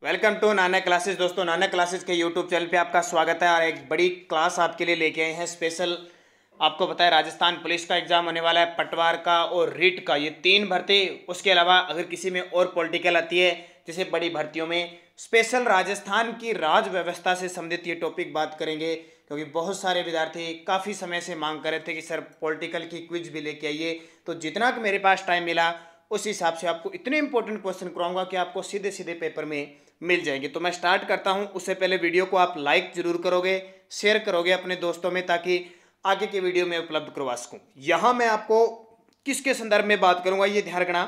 Welcome to Nana classes. दोस्तों, नाना classes के YouTube channel पे आपका स्वागत है और एक बड़ी क्लास आपके लिए लेके आए हैं स्पेशल। आपको पता है राजस्थान पुलिस का एग्जाम होने वाला है, पटवार का और रीट का, ये 3 भर्ती। उसके अलावा अगर किसी में और पॉलिटिकल आती है जैसे बड़ी भर्तियों में, स्पेशल राजस्थान की राज व्यवस्था से संबंधित ये टॉपिक बात करेंगे, क्योंकि बहुत सारे विद्यार्थी काफ़ी समय से मांग कर रहे थे कि सर पॉलिटिकल की क्विज भी लेके आइए। तो जितना कि मेरे पास टाइम मिला उस हिसाब से आपको इतने इंपॉर्टेंट क्वेश्चन कराऊंगा कि आपको सीधे सीधे पेपर में मिल जाएंगे। तो मैं स्टार्ट करता हूं। उससे पहले वीडियो को आप लाइक जरूर करोगे, शेयर करोगे अपने दोस्तों में, ताकि आगे के वीडियो में उपलब्ध करवा सकूं। यहां मैं आपको किसके संदर्भ में बात करूंगा ये ध्यान रखना।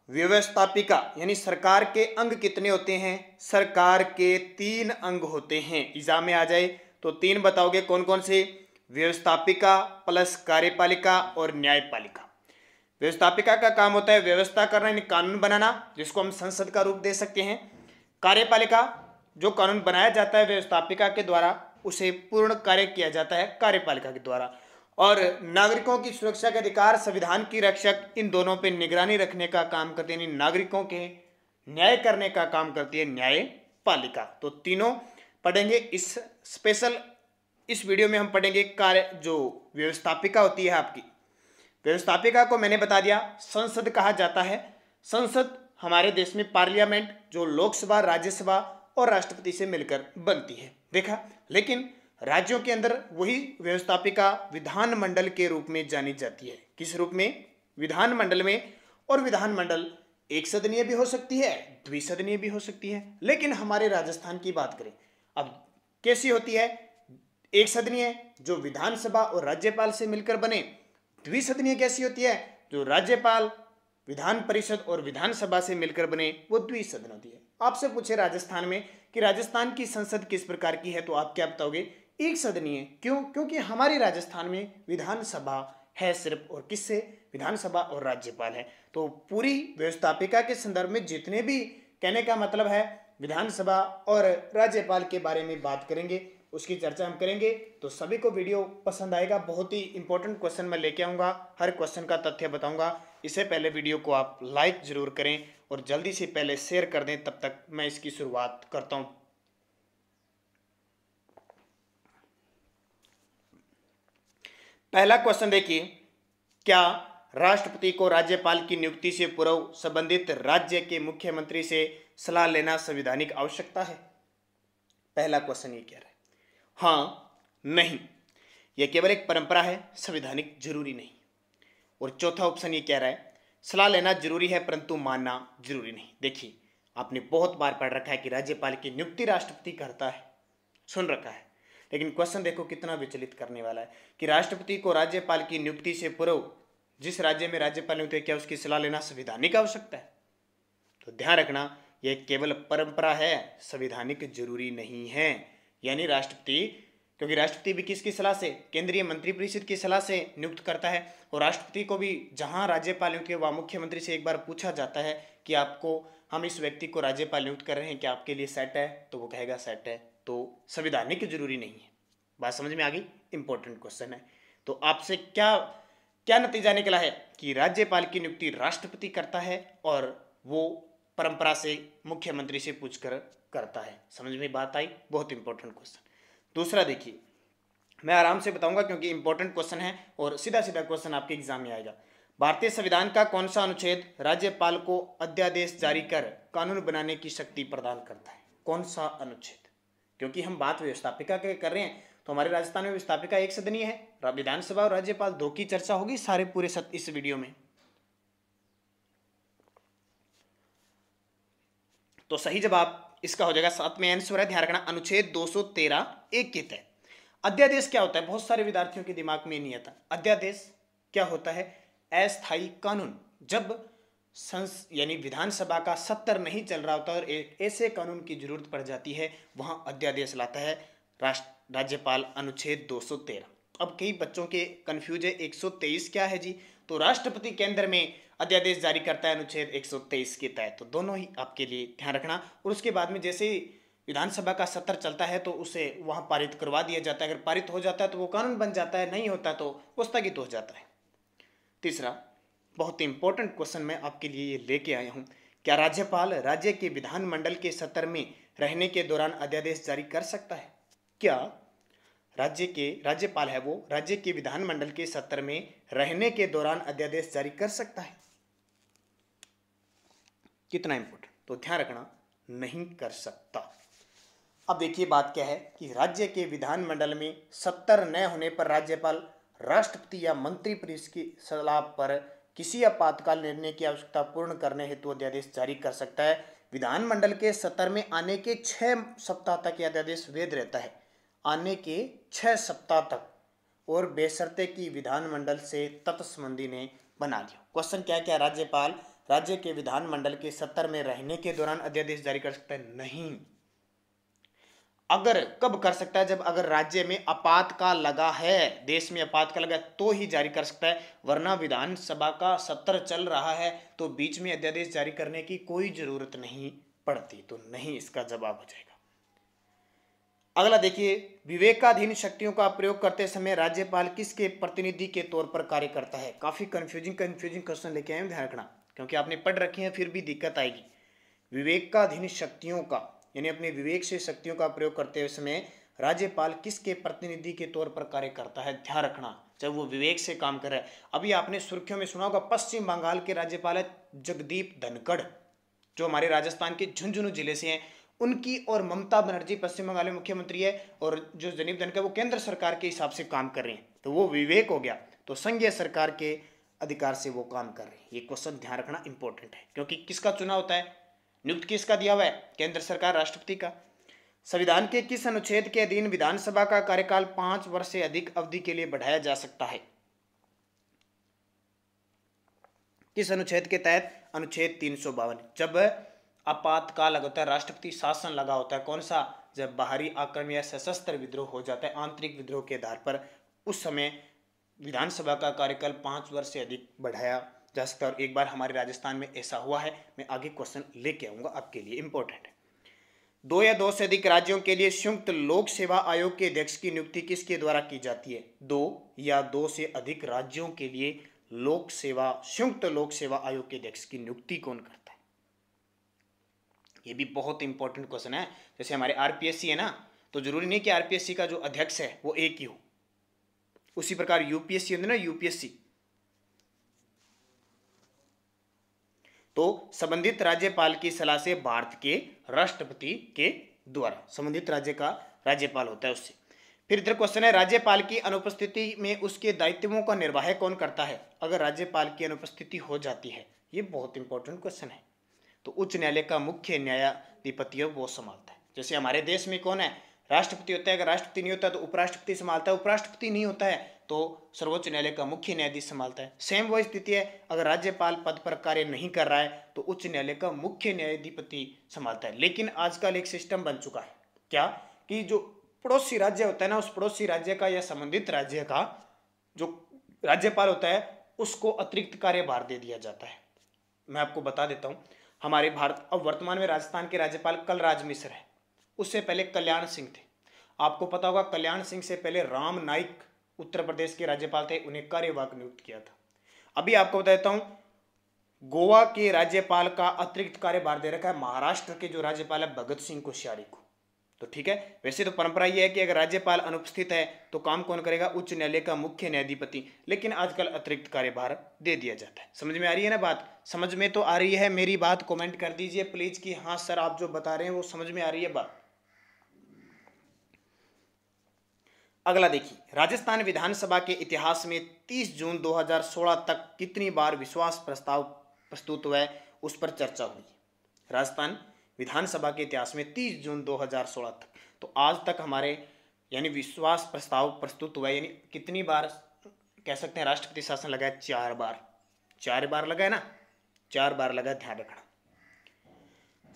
व्यवस्थापिका यानी सरकार के अंग कितने होते हैं? सरकार के 3 अंग होते हैं। एग्जाम में आ जाए तो 3 बताओगे कौन कौन से? व्यवस्थापिका प्लस कार्यपालिका और न्यायपालिका। व्यवस्थापिका का काम होता है व्यवस्था करना यानी कानून बनाना, जिसको हम संसद का रूप दे सकते हैं। कार्यपालिका, जो कानून बनाया जाता है व्यवस्थापिका के द्वारा, उसे पूर्ण कार्य किया जाता है कार्यपालिका के द्वारा। और नागरिकों की सुरक्षा के अधिकार, संविधान की रक्षक, इन दोनों पे निगरानी रखने का काम करते हैं, नागरिकों के न्याय करने का काम करती है न्यायपालिका। तो तीनों पढ़ेंगे इस स्पेशल। इस वीडियो में हम पढ़ेंगे कार्य जो व्यवस्थापिका होती है आपकी। व्यवस्थापिका को मैंने बता दिया संसद कहा जाता है। संसद हमारे देश में पार्लियामेंट, जो लोकसभा, राज्यसभा और राष्ट्रपति से मिलकर बनती है, देखा। लेकिन राज्यों के अंदर वही व्यवस्थापिका विधानमंडल के रूप में जानी जाती है। किस रूप में? विधानमंडल में। और विधानमंडल एक सदनीय भी हो सकती है, द्विसदनीय भी हो सकती है। लेकिन हमारे राजस्थान की बात करें, अब कैसी होती है? एक सदनीय, जो विधानसभा और राज्यपाल से मिलकर बने। द्विसदनीय कैसी होती है? जो राज्यपाल, विधान परिषद और विधानसभा से मिलकर बने, वो द्विसदन होती है। आपसे पूछे राजस्थान में कि राजस्थान की संसद किस प्रकार की है, तो आप क्या बताओगे? एक सदनीय। क्यों? क्योंकि हमारे राजस्थान में विधानसभा है सिर्फ, और किससे? विधानसभा और राज्यपाल है। तो पूरी व्यवस्थापिका के संदर्भ में जितने भी, कहने का मतलब है, विधानसभा और राज्यपाल के बारे में बात करेंगे, उसकी चर्चा हम करेंगे। तो सभी को वीडियो पसंद आएगा। बहुत ही इंपॉर्टेंट क्वेश्चन मैं लेके आऊँगा, हर क्वेश्चन का तथ्य बताऊँगा। इससे पहले वीडियो को आप लाइक जरूर करें और जल्दी से पहले शेयर कर दें। तब तक मैं इसकी शुरुआत करता हूँ। पहला क्वेश्चन देखिए, क्या राष्ट्रपति को राज्यपाल की नियुक्ति से पूर्व संबंधित राज्य के मुख्यमंत्री से सलाह लेना संवैधानिक आवश्यकता है? पहला क्वेश्चन ये कह रहा है हाँ, नहीं, यह केवल एक परंपरा है, संवैधानिक जरूरी नहीं। और चौथा ऑप्शन ये कह रहा है सलाह लेना जरूरी है परंतु मानना जरूरी नहीं। देखिए, आपने बहुत बार पढ़ रखा है कि राज्यपाल की नियुक्ति राष्ट्रपति करता है, सुन रखा है। लेकिन क्वेश्चन देखो कितना विचलित करने वाला है कि राष्ट्रपति को राज्यपाल की नियुक्ति से पूर्व जिस राज्य में राज्यपाल नियुक्त है, क्या उसकी सलाह लेना संवैधानिक आवश्यकता है? तो ध्यान रखना, यह केवल परंपरा है, संवैधानिक जरूरी नहीं है। यानी राष्ट्रपति, क्योंकि राष्ट्रपति भी किसकी सलाह से? केंद्रीय मंत्रिपरिषद की सलाह से नियुक्त करता है। और राष्ट्रपति को भी जहां राज्यपाल नियुक्त है, वहां मुख्यमंत्री से एक बार पूछा जाता है कि आपको, हम इस व्यक्ति को राज्यपाल नियुक्त कर रहे हैं, क्या आपके लिए सेट है? तो वो कहेगा सेट है। तो संवैधानिक जरूरी नहीं है। बात समझ में आ गई? इंपॉर्टेंट क्वेश्चन है। तो आपसे क्या क्या नतीजा निकला है कि राज्यपाल की नियुक्ति राष्ट्रपति करता है और वो परंपरा से मुख्यमंत्री से पूछकर करता है। समझ में बात आई? बहुत इंपॉर्टेंट क्वेश्चन। दूसरा देखिए, मैं आराम से बताऊंगा क्योंकि इंपॉर्टेंट क्वेश्चन है और सीधा सीधा क्वेश्चन आपके एग्जाम में आएगा। भारतीय संविधान का कौन सा अनुच्छेद राज्यपाल को अध्यादेश जारी कर कानून बनाने की शक्ति प्रदान करता है? कौन सा अनुच्छेद? क्योंकि हम बात व्यवस्थापिका के कर रहे हैं, तो हमारे राजस्थान में व्यवस्थापिका एक सदनीय है, विधानसभा और राज्यपाल दो की चर्चा होगी सारे पूरे इस वीडियो में। तो सही जवाब इसका हो जाएगा 7 में आंसर है। ध्यान रखना, अनुच्छेद 213 एक के तहत। अध्यादेश क्या होता है? बहुत सारे विद्यार्थियों के दिमाग में नहीं आता। अध्यादेश क्या होता है? अस्थायी कानून। जब यानी विधानसभा का सत्र नहीं चल रहा होता और एक ऐसे कानून की जरूरत पड़ जाती है, वहां अध्यादेश लाता है राज्यपाल। अनुच्छेद 213। अब कई बच्चों के कंफ्यूज है, 123 क्या है जी? तो राष्ट्रपति केंद्र में अध्यादेश जारी करता है अनुच्छेद 123 के तहत। तो दोनों ही आपके लिए ध्यान रखना। और उसके बाद में जैसे ही विधानसभा का सत्र चलता है तो उसे वहां पारित करवा दिया जाता है। अगर पारित हो जाता है तो वो कानून बन जाता है, नहीं होता तो वो स्थगित हो जाता है। तीसरा बहुत इंपॉर्टेंट क्वेश्चन मैं आपके लिए ये लेके आया हूं क्या राज्यपाल राज्य के विधानमंडल के सत्र में रहने के दौरान अध्यादेश जारी कर सकता है? क्या राज्यपाल है वो राज्य के विधानमंडल के सत्र में रहने के दौरान अध्यादेश जारी कर सकता है? कितना इंपॉर्टेंट, तो ध्यान रखना, नहीं कर सकता। अब देखिए बात क्या है कि राज्य के विधानमंडल में सत्र न होने पर राज्यपाल राष्ट्रपति या मंत्री परिषद की सलाह पर किसी आपातकाल निर्णय की आवश्यकता पूर्ण करने हेतु अध्यादेश जारी कर सकता है। विधानमंडल के सत्र में आने के 6 सप्ताह तक यह अध्यादेश वैध रहता है, आने के 6 सप्ताह तक, और बेशर्ते कि विधानमंडल से तत्संबंधी ने बना दिया। क्वेश्चन क्या है, क्या राज्यपाल राज्य के विधानमंडल के सत्र में रहने के दौरान अध्यादेश जारी कर सकता है? नहीं। अगर कब कर सकता है? जब अगर राज्य में आपातकाल लगा है, देश में आपातकाल लगा तो ही जारी कर सकता है, वरना विधानसभा का सत्र चल रहा है तो बीच में अध्यादेश जारी करने की कोई जरूरत नहीं पड़ती। तो नहीं इसका जवाब हो जाएगा। अगला देखिए, विवेकाधीन शक्तियों का प्रयोग करते समय राज्यपाल किसके प्रतिनिधि के तौर पर कार्य करता है? काफी कंफ्यूजिंग क्वेश्चन लेके आए हैं, ध्यान रखना, क्योंकि आपने पढ़ रखी है फिर भी दिक्कत आएगी। विवेकाधीन शक्तियों का यानी अपने विवेक से शक्तियों का प्रयोग करते समय राज्यपाल किसके प्रतिनिधि के तौर पर कार्य करता है? ध्यान रखना, जब वो विवेक से काम कर रहा है। अभी आपने सुर्खियों में सुना होगा, पश्चिम बंगाल के राज्यपाल है जगदीप धनखड़, जो हमारे राजस्थान के झुंझुनू जिले से हैं। उनकी और ममता बनर्जी पश्चिम बंगाल में मुख्यमंत्री है, और जो जगदीप धनखड़ वो केंद्र सरकार के हिसाब से काम कर रहे हैं, तो वो विवेक हो गया, तो संघीय सरकार के अधिकार से वो काम कर रहे हैं। ये क्वेश्चन ध्यान रखना इंपॉर्टेंट है, क्योंकि किसका चुनाव होता है, नियुक्त किसका दिया हुआ है? केंद्र सरकार, राष्ट्रपति का। संविधान के किस अनुच्छेद के अधीन विधानसभा का कार्यकाल 5 वर्ष से अधिक अवधि के लिए बढ़ाया जा सकता है? किस अनुच्छेद के तहत? अनुच्छेद 352। जब आपातकाल लगा होता है, राष्ट्रपति शासन लगा होता है, कौन सा? जब बाहरी आक्रमण या सशस्त्र विद्रोह हो जाता है आंतरिक विद्रोह के आधार पर, उस समय विधानसभा का कार्यकाल 5 वर्ष से अधिक बढ़ाया जा सकता है। और एक बार हमारे राजस्थान में ऐसा हुआ है, मैं आगे क्वेश्चन लेके आऊंगा आपके लिए, इंपॉर्टेंट है। 2 या 2 से अधिक राज्यों के लिए संयुक्त लोक सेवा आयोग के अध्यक्ष की नियुक्ति किसके द्वारा की जाती है? 2 या 2 से अधिक राज्यों के लिए संयुक्त लोक सेवा आयोग के अध्यक्ष की नियुक्ति कौन करता है? ये भी बहुत इंपॉर्टेंट क्वेश्चन है। जैसे हमारे आरपीएससी है ना, तो जरूरी नहीं कि आरपीएससी का जो अध्यक्ष है वो एक ही हो, उसी प्रकार यूपीएससी होती है ना, यूपीएससी, तो संबंधित राज्यपाल की सलाह से भारत के राष्ट्रपति के द्वारा संबंधित राज्य का राज्यपाल होता है उससे। फिर इधर क्वेश्चन है, राज्यपाल की अनुपस्थिति में उसके दायित्वों का निर्वाह कौन करता है? अगर राज्यपाल की अनुपस्थिति हो जाती है, ये बहुत इंपॉर्टेंट क्वेश्चन है, तो उच्च न्यायालय का मुख्य न्यायाधिपति वो संभालता है। जैसे हमारे देश में कौन है? राष्ट्रपति होता है। अगर राष्ट्रपति नहीं होता तो उपराष्ट्रपति संभालता है, उपराष्ट्रपति नहीं होता है तो सर्वोच्च न्यायालय का मुख्य न्यायाधीश संभालता है। सेम वही स्थिति है, अगर राज्यपाल पद पर कार्य नहीं कर रहा है तो उच्च न्यायालय का मुख्य न्यायाधिपति संभालता है। लेकिन आजकल एक सिस्टम बन चुका है, क्या कि जो पड़ोसी राज्य होता है ना, उस पड़ोसी राज्य का या संबंधित राज्य का जो राज्यपाल होता है उसको अतिरिक्त कार्यभार दे दिया जाता है। मैं आपको बता देता हूं, हमारे भारत अब वर्तमान में राजस्थान के राज्यपाल कलराज मिश्र है, उससे पहले कल्याण सिंह थे। आपको पता होगा कल्याण सिंह से पहले राम नाईक उत्तर प्रदेश के राज्यपाल थे, उन्हें कार्यवाहक नियुक्त किया था। अभी आपको बता देता हूं, गोवा के राज्यपाल का अतिरिक्त कार्यभार दे रखा है महाराष्ट्र के जो राज्यपाल है भगत सिंह कोश्यारी को। तो ठीक है, वैसे तो परंपरा यह है कि अगर राज्यपाल अनुपस्थित है तो काम कौन करेगा? उच्च न्यायालय का मुख्य न्यायाधिपति, लेकिन आजकल अतिरिक्त कार्यभार दे दिया जाता है। समझ में आ रही है ना बात? समझ में तो आ रही है मेरी बात? कमेंट कर दीजिए प्लीज कि हाँ सर आप जो बता रहे हैं वो समझ में आ रही है बात। अगला देखिए, राजस्थान विधानसभा के इतिहास में 30 जून 2016 तक कितनी बार विश्वास प्रस्ताव प्रस्तुत हुआ है, उस पर चर्चा हुई। राजस्थान विधानसभा के इतिहास में 30 जून 2016 तक, तो आज तक हमारे यानी विश्वास प्रस्ताव प्रस्तुत हुआ है, यानी कितनी बार कह सकते हैं राष्ट्रपति शासन लगा है? 4 बार। 4 बार लगा है ना, 4 बार लगा, ध्यान रखना।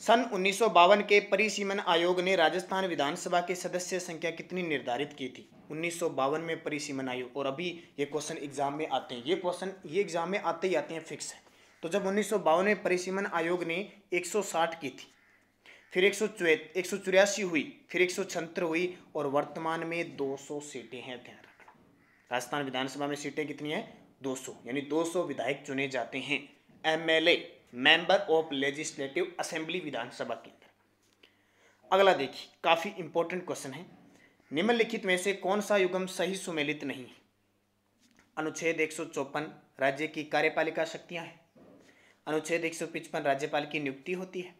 सन 1952 के परिसीमन आयोग ने राजस्थान विधानसभा के सदस्य संख्या कितनी निर्धारित की थी? 1952 में परिसीमन आयोग, और अभी ये क्वेश्चन एग्जाम में आते हैं, ये एग्जाम में आते ही आते हैं, फिक्स है। तो जब 1952 में परिसीमन आयोग ने 160 की थी, फिर 184 हुई, फिर 176 हुई, और वर्तमान में 200 सीटें हैं। ध्यान रखना, राजस्थान विधानसभा में सीटें कितनी हैं? 200, यानी 200 विधायक चुने जाते हैं। MLA member of legislative assembly विधानसभा के अंदर। अगला देखिए, काफी इंपॉर्टेंट क्वेश्चन है। निम्नलिखित में से कौन सा युग्म सही सुमेलित नहीं है? अनुच्छेद 154 राज्य की कार्यपालिका शक्तियां हैं। अनुच्छेद 155 राज्यपाल की नियुक्ति होती है।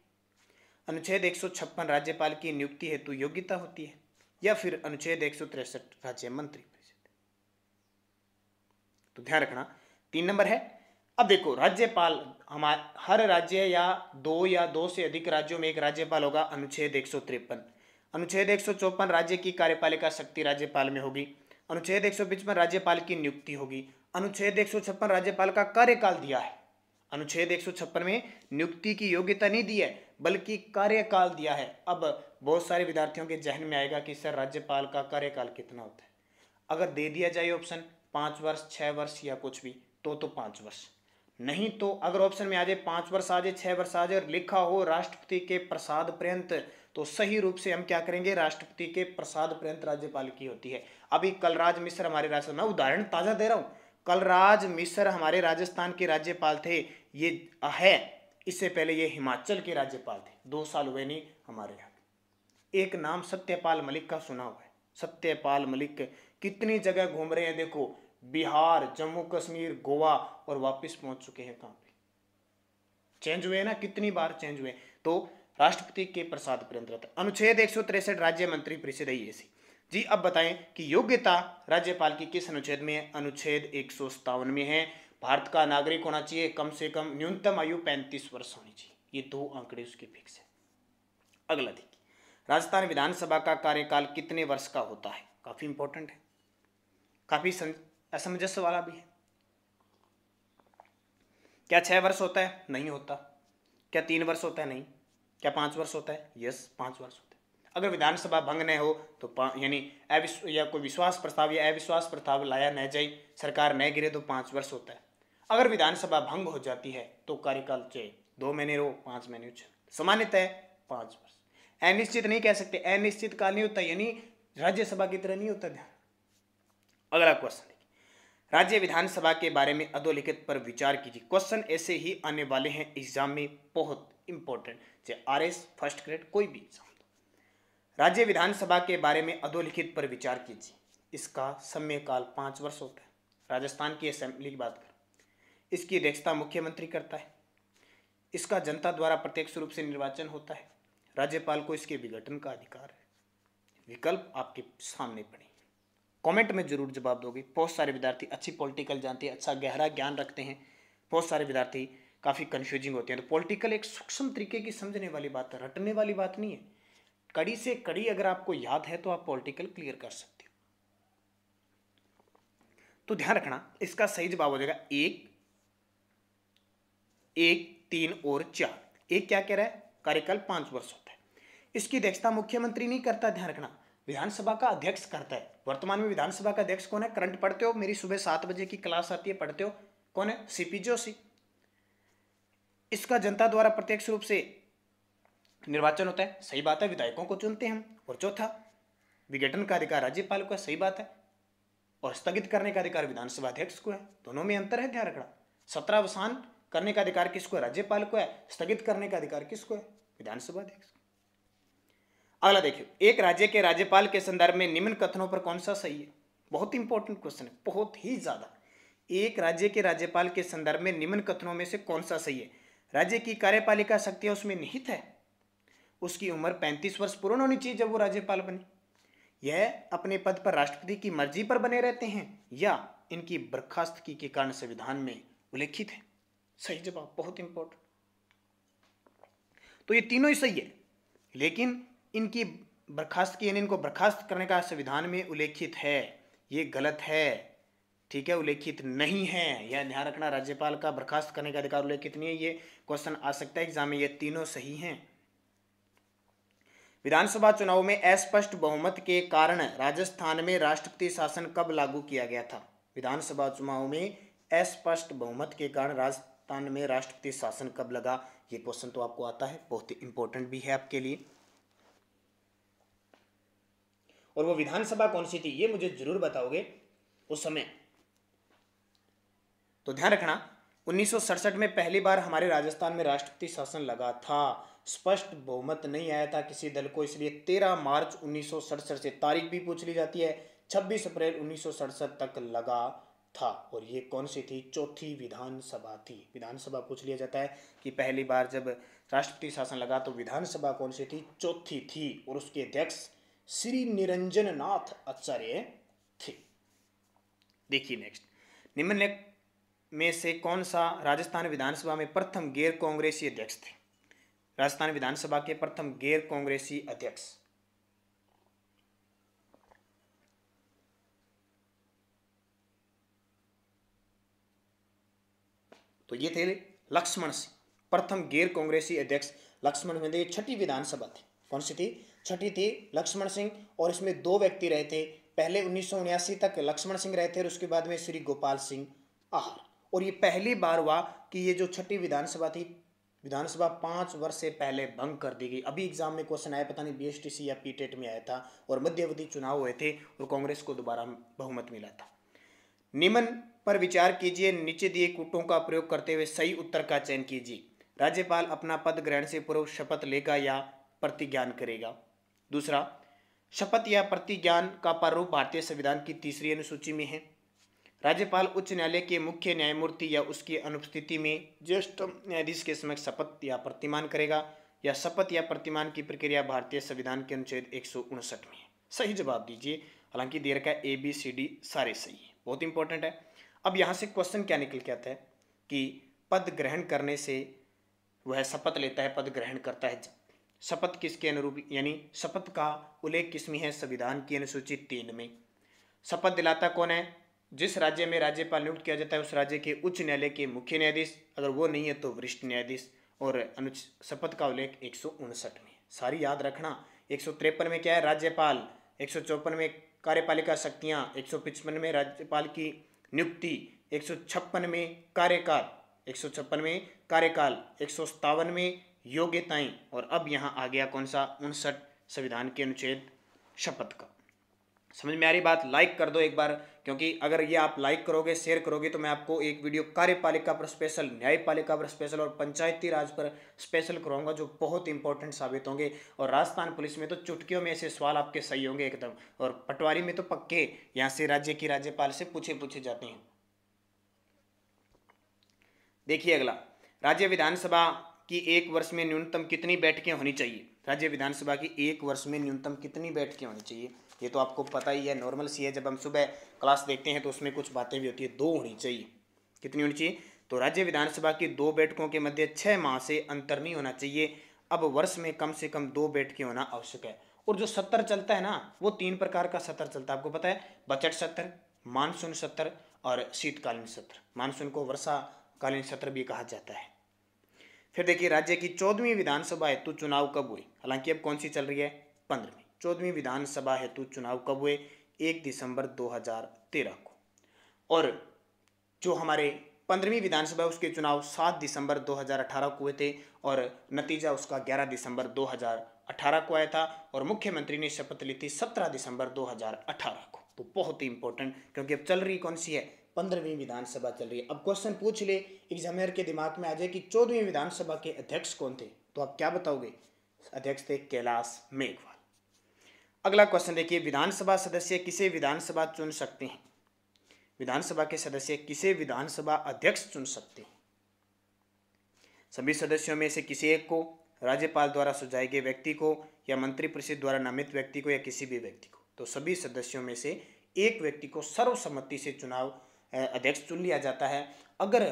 अनुच्छेद 156 राज्यपाल की नियुक्ति हेतु योग्यता होती है, या फिर अनुच्छेद 163 राज्य मंत्री परिषद। तो ध्यान रखना 3 नंबर है। अब देखो, राज्यपाल हर राज्य या दो से अधिक राज्यों में एक राज्यपाल होगा, अनुच्छेद 153। अनुच्छेद 154 राज्य की कार्यपालिका शक्ति राज्यपाल में होगी। अनुच्छेद 155 राज्यपाल की नियुक्ति होगी। अनुच्छेद 156 राज्यपाल का कार्यकाल दिया है। अनुच्छेद 156 में नियुक्ति की योग्यता नहीं दी है, बल्कि कार्यकाल दिया है। अब बहुत सारे विद्यार्थियों के जहन में आएगा कि सर राज्यपाल का कार्यकाल कितना होता है? अगर दे दिया जाए ऑप्शन 5 वर्ष, 6 वर्ष या कुछ भी, तो 5 वर्ष। नहीं तो अगर ऑप्शन में आ जाए 5 वर्ष आ जाए, 6 वर्ष आ जाए और लिखा हो राष्ट्रपति के प्रसाद पर्यंत, तो सही रूप से हम क्या करेंगे? राष्ट्रपति के प्रसाद पर्यंत राज्यपाल की होती है। अभी कलराज मिश्र हमारे राजस्थान, मैं उदाहरण ताजा दे रहा हूं, कलराज मिश्र हमारे राजस्थान के राज्यपाल थे। ये है, इससे पहले ये हिमाचल के राज्यपाल थे। 2 साल हुए नहीं हमारे यहाँ। एक नाम सत्यपाल मलिक का सुना हुआ है। सत्यपाल मलिक कितनी जगह घूम रहे हैं, देखो, बिहार, जम्मू कश्मीर, गोवा, और वापस पहुंच चुके हैं। कहां पे चेंज हुए ना, कितनी बार चेंज हुए। तो राष्ट्रपति के प्रसाद पर्यंत रहता है। अनुच्छेद 163 राज्य मंत्री परिषद है ऐसी। जी अब बताएं कि योग्यता राज्यपाल की किस अनुच्छेद में है? अनुच्छेद 157 में है। भारत का नागरिक होना चाहिए, कम से कम न्यूनतम आयु 35 वर्ष होनी चाहिए। ये 2 आंकड़े उसके फिक्स है। अगला देखिए, राजस्थान विधानसभा का कार्यकाल कितने वर्ष का होता है? काफी इंपॉर्टेंट है, काफी असमंजस वाला भी है। क्या 6 वर्ष होता है? नहीं होता। क्या 3 वर्ष होता है? नहीं। क्या 5 वर्ष होता है? यस, 5 वर्ष होता है। अगर विधानसभा भंग न हो तो यानी या कोई विश्वास प्रस्ताव या अविश्वास प्रस्ताव लाया न जाए, सरकार न गिरे, तो 5 वर्ष होता है। अगर विधानसभा भंग हो जाती है तो कार्यकाल चाहे 2 महीने हो, 5 महीने हो, सामान्यतः 5 वर्ष। अनिश्चित नहीं कह सकते, अनिश्चित काल नहीं होता, यानी राज्यसभा की तरह नहीं होता। ध्यान। अगला क्वेश्चन, राज्य विधानसभा के बारे में अधोलिखित पर विचार कीजिए। क्वेश्चन ऐसे ही आने वाले हैं एग्जाम में, बहुत इंपॉर्टेंट, चाहे RS फर्स्ट ग्रेड कोई भी एग्जाम। राज्य विधानसभा के बारे में अधोलिखित पर विचार कीजिए। इसका समयकाल 5 वर्ष होता है। राजस्थान की असेंबली की बात करें, इसकी अध्यक्षता मुख्यमंत्री करता है। इसका जनता द्वारा प्रत्यक्ष रूप से निर्वाचन होता है। राज्यपाल को इसके विघटन का अधिकार है। विकल्प आपके सामने पड़े, कमेंट में जरूर जवाब दोगे। बहुत सारे विद्यार्थी अच्छी पॉलिटिकल जानते हैं, अच्छा गहरा ज्ञान रखते हैं। बहुत सारे विद्यार्थी काफ़ी कंफ्यूजिंग होते हैं। तो पॉलिटिकल एक सूक्ष्म तरीके की समझने वाली बात है, रटने वाली बात नहीं है। कड़ी से कड़ी अगर आपको याद है तो आप पॉलिटिकल क्लियर कर सकते हो। तो ध्यान रखना, इसका सही जवाब हो जाएगा 1, 3 और 4। एक क्या कह रहा है? कार्यकाल 5 वर्ष होता है। इसकी अध्यक्षता मुख्यमंत्री नहीं करता, ध्यान रखना, विधानसभा का अध्यक्ष करता है। वर्तमान में विधानसभा का अध्यक्ष कौन है? करंट पढ़ते हो, मेरी सुबह 7 बजे की क्लास आती है, पढ़ते हो, कौन है? CP जोशी। इसका जनता द्वारा प्रत्यक्ष रूप से निर्वाचन होता है, सही बात है, विधायकों को चुनते हैं हम। और चौथा, विघटन का अधिकार राज्यपाल को है, सही बात है, और स्थगित करने का अधिकार विधानसभा अध्यक्ष को है। दोनों में अंतर है, ध्यान रखना। सत्रावसान करने का अधिकार किसको है? राज्यपाल को है। स्थगित करने का अधिकार किसको है? विधानसभा अध्यक्ष। अगला देखिए, एक राज्य के राज्यपाल के संदर्भ में निम्न कथनों पर कौन सा सही है? बहुत इंपॉर्टेंट क्वेश्चन है, बहुत ही ज्यादा। एक राज्य के राज्यपाल के संदर्भ में निम्न कथनों में से कौन सा सही है? राज्य की कार्यपालिका शक्तियां उसमें निहित है। उसकी उम्र 35 वर्ष पूर्ण होनी चाहिए जब वो राज्यपाल बने। यह अपने पद पर राष्ट्रपति की मर्जी पर बने रहते हैं, या इनकी बर्खास्तगी के कारण संविधान में उल्लेखित है। सही जवाब, बहुत इंपॉर्टेंट। तो ये तीनों ही सही है, लेकिन इनकी बर्खास्तगी यानी इनको बर्खास्त करने का संविधान में उल्लेखित है, ये गलत है। ठीक है, उल्लेखित नहीं है, यह ध्यान रखना। राज्यपाल का बर्खास्त करने का अधिकार उल्लेखित नहीं है, ये क्वेश्चन आ सकता है एग्जाम में। ये तीनों सही हैं। विधानसभा चुनाव में अस्पष्ट बहुमत के कारण राजस्थान में राष्ट्रपति शासन कब लागू किया गया था? विधानसभा चुनाव में अस्पष्ट बहुमत के कारण राजस्थान में राष्ट्रपति शासन कब लगा? ये क्वेश्चन तो आपको आता है, बहुत ही इंपॉर्टेंट भी है आपके लिए। और वो विधानसभा कौन सी थी ये मुझे जरूर बताओगे उस समय। तो ध्यान रखना, 1967 में पहली बार हमारे राजस्थान में राष्ट्रपति शासन लगा था। स्पष्ट बहुमत नहीं आया था किसी दल को, इसलिए 13 मार्च 1967 से तारीख भी पूछ ली जाती है, 26 अप्रैल 1967 तक लगा था। और ये कौन सी थी? चौथी विधानसभा थी। विधानसभा पूछ लिया जाता है कि पहली बार जब राष्ट्रपति शासन लगा तो विधानसभा कौन सी थी? चौथी थी। और उसके अध्यक्ष श्री निरंजन नाथ आचार्य थे। देखिए नेक्स्ट, निम्नलिखित में से कौन सा राजस्थान विधानसभा में प्रथम गैर कांग्रेसी अध्यक्ष थे? राजस्थान विधानसभा के प्रथम गैर कांग्रेसी अध्यक्ष, तो ये थे लक्ष्मण सिंह। प्रथम गैर कांग्रेसी अध्यक्ष लक्ष्मण सिंह। छठी विधानसभा थी, कौन सी थी? छठी थी लक्ष्मण सिंह। और इसमें दो व्यक्ति रहे थे, पहले 1979 तक लक्ष्मण सिंह रहे थे और उसके बाद में श्री गोपाल सिंह आहार। और ये पहली बार हुआ कि ये जो छठी विधानसभा थी, विधानसभा 5 वर्ष से पहले भंग कर दी गई। अभी एग्जाम में क्वेश्चन आया, पता नहीं बीएसटीसी या पीटेट में आया था, और मध्यावधि चुनाव हुए थे और कांग्रेस को दोबारा बहुमत मिला था। निम्न पर विचार कीजिए, नीचे दिए कूटों का प्रयोग करते हुए सही उत्तर का चयन कीजिए। राज्यपाल अपना पद ग्रहण से पूर्व शपथ लेगा या प्रतिज्ञान करेगा? दूसरा, शपथ या प्रतिज्ञान का प्रारूप भारतीय संविधान की 3री अनुसूची में है। राज्यपाल उच्च न्यायालय के मुख्य न्यायमूर्ति या उसकी अनुपस्थिति में ज्येष्ठ न्यायाधीश के समक्ष शपथ या प्रतिमान करेगा, या शपथ या प्रतिमान की प्रक्रिया भारतीय संविधान के अनुच्छेद 159 में है। सही जवाब दीजिए। हालांकि दे रखा है ABCD सारे सही है, बहुत इंपॉर्टेंट है। अब यहाँ से क्वेश्चन क्या निकल के आता है कि पद ग्रहण करने से वह शपथ लेता है, पद ग्रहण करता है। शपथ किसके अनुरूप, यानी शपथ का उल्लेख किसमें है? संविधान की अनुसूची 3 में। शपथ दिलाता कौन है? जिस राज्य में राज्यपाल नियुक्त किया जाता है उस राज्य के उच्च न्यायालय के मुख्य न्यायाधीश, अगर वो नहीं है तो वरिष्ठ न्यायाधीश। और शपथ का उल्लेख 159 में। सारी याद रखना। 153 में क्या है? राज्यपाल। 154 में कार्यपालिका शक्तियाँ। 155 में राज्यपाल की नियुक्ति। 156 में कार्यकाल। 156 में कार्यकाल। 157 में योग्यताएं। और अब यहाँ आ गया कौन सा? 59 संविधान के अनुच्छेद शपथ का। समझ में आ रही बात? लाइक कर दो एक बार, क्योंकि अगर ये आप लाइक करोगे, शेयर करोगे, तो मैं आपको एक वीडियो कार्यपालिका पर स्पेशल, न्यायपालिका पर स्पेशल और पंचायती राज पर स्पेशल कराऊंगा, जो बहुत इंपॉर्टेंट साबित होंगे। और राजस्थान पुलिस में तो चुटकियों में ऐसे सवाल आपके सही होंगे एकदम, और पटवारी में तो पक्के यहाँ से राज्य की राज्यपाल से पूछे जाते हैं। देखिए अगला, राज्य विधानसभा की 1 वर्ष में न्यूनतम कितनी बैठकें होनी चाहिए? राज्य विधानसभा की 1 वर्ष में न्यूनतम कितनी बैठकें होनी चाहिए? ये तो आपको पता ही है, नॉर्मल सी है। जब हम सुबह क्लास देखते हैं तो उसमें कुछ बातें भी होती है। 2 होनी चाहिए। कितनी होनी चाहिए? तो राज्य विधानसभा की 2 बैठकों के मध्य 6 माह से अंतर नहीं होना चाहिए। अब वर्ष में कम से कम 2 बैठकें होना आवश्यक है। और जो सत्र चलता है ना, वो 3 प्रकार का सत्र चलता है, आपको पता है। बजट सत्र, मानसून सत्र और शीतकालीन सत्र। मानसून को वर्षाकालीन सत्र भी कहा जाता है। फिर देखिए, राज्य की 14वीं विधानसभा हेतु चुनाव कब हुए? हालांकि अब कौन सी चल रही है? 15वीं। 14वीं विधानसभा हेतु चुनाव कब हुए? 1 दिसंबर 2013 को। और जो हमारे 15वीं विधानसभा उसके चुनाव 7 दिसंबर 2018 को हुए थे, और नतीजा उसका 11 दिसंबर 2018 को आया था। और मुख्यमंत्री ने शपथ ली थी 17 दिसंबर 2018 को। तो बहुत ही इंपॉर्टेंट, क्योंकि अब चल रही कौन सी है? 15वीं विधानसभा चल रही है। अब क्वेश्चन पूछ ले, एग्जामिनर के दिमाग में आ जाए कि 14वीं विधानसभा के अध्यक्ष कौन थे, तो आप क्या बताओगे? अध्यक्ष थे कैलाश मेघवाल। अगला क्वेश्चन देखिए, विधानसभा सदस्य किसे विधानसभा चुन सकते हैं? विधानसभा के सदस्य किसे विधानसभा अध्यक्ष चुन सकते हैं? सभी सदस्यों में से किसी एक को, राज्यपाल द्वारा सुझाए गए व्यक्ति को, या मंत्रिपरिषद द्वारा नामित व्यक्ति को, या किसी भी व्यक्ति को। तो सभी सदस्यों में से एक व्यक्ति को सर्वसम्मति से चुनाव अध्यक्ष चुन लिया जाता है। अगर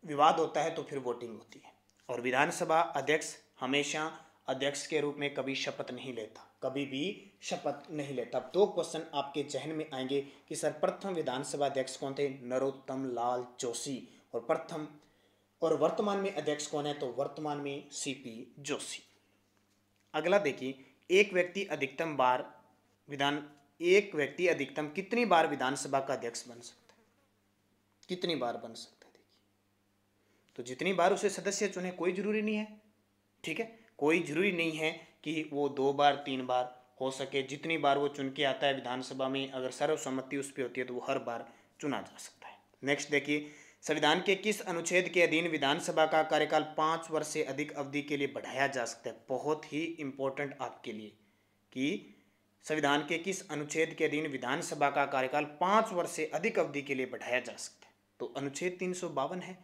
विवाद होता है तो फिर वोटिंग होती है। और विधानसभा अध्यक्ष हमेशा अध्यक्ष के रूप में कभी शपथ नहीं लेता, कभी भी शपथ नहीं लेता। अब 2 क्वेश्चन आपके जहन में आएंगे कि सर प्रथम विधानसभा अध्यक्ष कौन थे? नरोत्तम लाल जोशी। और वर्तमान में अध्यक्ष कौन है? तो वर्तमान में CP जोशी। अगला देखिए, एक व्यक्ति अधिकतम कितनी बार विधानसभा का अध्यक्ष बन सकता है? कितनी बार बन सकता है? देखिए, तो जितनी बार उसे सदस्य चुने, कोई जरूरी नहीं है। ठीक है, कोई जरूरी नहीं है कि वो 2 बार 3 बार हो सके। जितनी बार वो चुन के आता है विधानसभा में, अगर सर्वसम्मति उस पर होती है तो वो हर बार चुना जा सकता है। नेक्स्ट देखिए, संविधान के किस अनुच्छेद के अधीन विधानसभा का कार्यकाल 5 वर्ष से अधिक अवधि के लिए बढ़ाया जा सकता है? बहुत ही इंपॉर्टेंट आपके लिए कि संविधान के किस अनुच्छेद के अधीन विधानसभा का कार्यकाल 5 वर्ष से अधिक अवधि के लिए बढ़ाया जा सकता है? तो अनुच्छेद 352 है।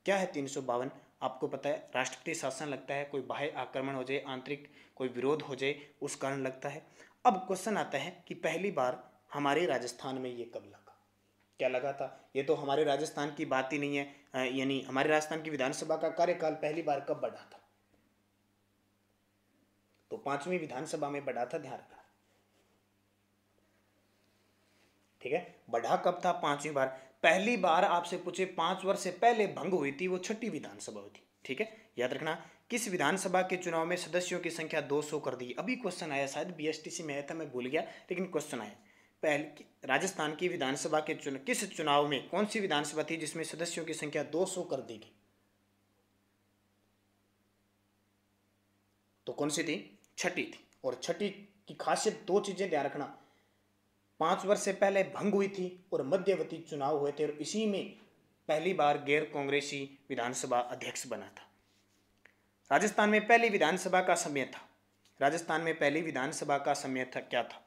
क्या है 352? आपको पता है, राष्ट्रपति शासन लगता है, कोई बाह्य आक्रमण हो जाए, आंतरिक कोई विरोध हो जाए, उस कारण लगता है। अब क्वेश्चन आता है कि पहली बार हमारे राजस्थान में ये कब लगा? क्या लगा था? ये तो हमारे राजस्थान की बात ही नहीं है, यानी हमारे राजस्थान की विधानसभा का कार्यकाल पहली बार कब बढ़ा था? तो 5वीं विधानसभा में बढ़ा था, ध्यान रखना। ठीक है, बढ़ा कब था? 5वीं बार। पहली बार आपसे पूछे 5 वर्ष से पहले भंग हुई थी, वो 6ठी विधानसभा हुई थी। ठीक है, याद रखना। किस विधानसभा के चुनाव में सदस्यों की संख्या 200 कर दी? अभी क्वेश्चन आया, शायद बीएसटीसी में आया था, मैं भूल गया, लेकिन क्वेश्चन आया। पहले राजस्थान की विधानसभा के किस चुनाव में कौन सी विधानसभा थी जिसमें सदस्यों की संख्या 200 कर दी गई? तो कौन सी थी? 6ठी थी। और 6ठी की खासियत 2 चीजें ध्यान रखना, 5 वर्ष से पहले भंग हुई थी और मध्यवर्ती चुनाव हुए थे, और इसी में पहली बार गैर कांग्रेसी विधानसभा अध्यक्ष बना था। राजस्थान में पहली विधानसभा का समय था, राजस्थान में पहली विधानसभा का समय था, क्या था?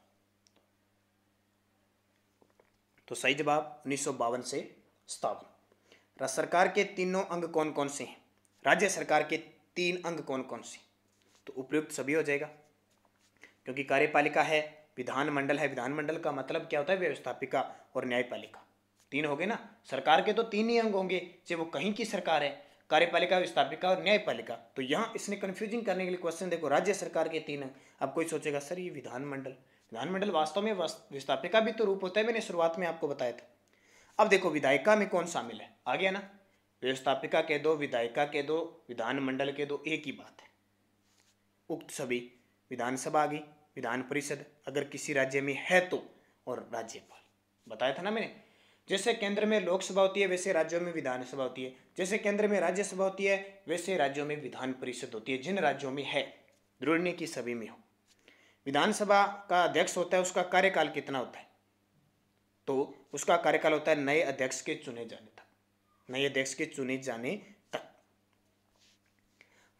तो सही जवाब 1952 से 57। सरकार के तीनों अंग कौन कौन से हैं? राज्य सरकार के 3 अंग कौन कौन से? तो उपयुक्त सभी हो जाएगा, क्योंकि कार्यपालिका है, विधानमंडल है। विधानमंडल का मतलब क्या होता है? व्यवस्थापिका और न्यायपालिका। 3 हो गए ना। सरकार के तो 3 ही अंग होंगे, चाहे वो कहीं की सरकार है, कार्यपालिका, व्यवस्थापिका और न्यायपालिका। तो यहाँ इसने कंफ्यूजिंग करने के लिए क्वेश्चन देखो, राज्य सरकार के 3 अंग। अब कोई सोचेगा सर ये विधानमंडल, विधानमंडल वास्तव में व्यवस्थापिका भी तो रूप होता है, मैंने शुरुआत में आपको बताया था। अब देखो विधायिका में कौन शामिल है, आ गया ना। व्यवस्थापिका के 2, विधायिका के 2, विधानमंडल के 2, एक ही बात है। उक्त सभी, विधानसभा आ गई, विधान परिषद अगर किसी राज्य में है तो, और राज्यपाल। बताया था ना मैंने, जैसे केंद्र में लोकसभा होती है वैसे राज्यों में विधानसभा होती है, जैसे केंद्र में राज्यसभा होती है वैसे राज्यों में विधान परिषद होती है, जिन राज्यों में है, जरूरी नहीं कि सभी में हो। विधानसभा का अध्यक्ष होता है, उसका कार्यकाल कितना होता है? तो उसका कार्यकाल होता है नए अध्यक्ष के चुने जाने तक, नए अध्यक्ष के चुने जाने तक।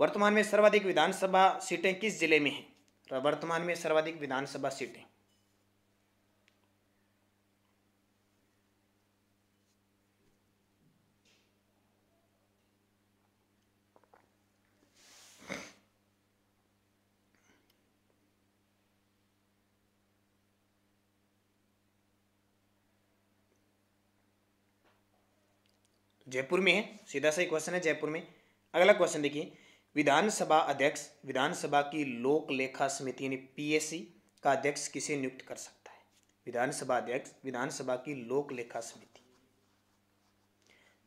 वर्तमान में सर्वाधिक विधानसभा सीटें किस जिले में हैं? वर्तमान में सर्वाधिक विधानसभा सीटें जयपुर में है, सीधा सही क्वेश्चन है, जयपुर में। अगला क्वेश्चन देखिए, विधानसभा अध्यक्ष विधानसभा की लोक लेखा समिति यानी पीएससी का अध्यक्ष किसे नियुक्त कर सकता है? विधानसभा अध्यक्ष विधानसभा की लोक लेखा समिति।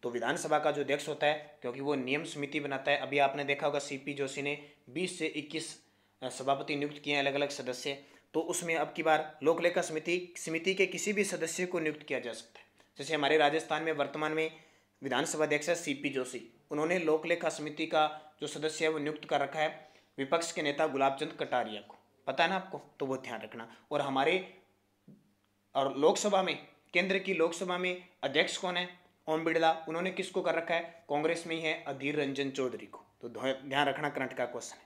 तो विधानसभा का जो अध्यक्ष होता है, क्योंकि वो नियम समिति बनाता है, अभी आपने देखा होगा सीपी जोशी ने 20 से 21 सभापति नियुक्त किए हैं, अलग अलग सदस्य। तो उसमें अब की बार लोक लेखा समिति के किसी भी सदस्य को नियुक्त किया जा सकता है। जैसे हमारे राजस्थान में वर्तमान में विधानसभा अध्यक्ष है सीपी जोशी, उन्होंने लोक लेखा समिति का जो सदस्य है वो नियुक्त कर रखा है विपक्ष के नेता गुलाबचंद कटारिया को, पता है ना आपको, तो वो ध्यान रखना। और हमारे और लोकसभा में, केंद्र की लोकसभा में अध्यक्ष कौन है? ओम बिड़ला, उन्होंने किसको कर रखा है? कांग्रेस में ही है, अधीर रंजन चौधरी को। तो ध्यान रखना, करंट का क्वेश्चन है।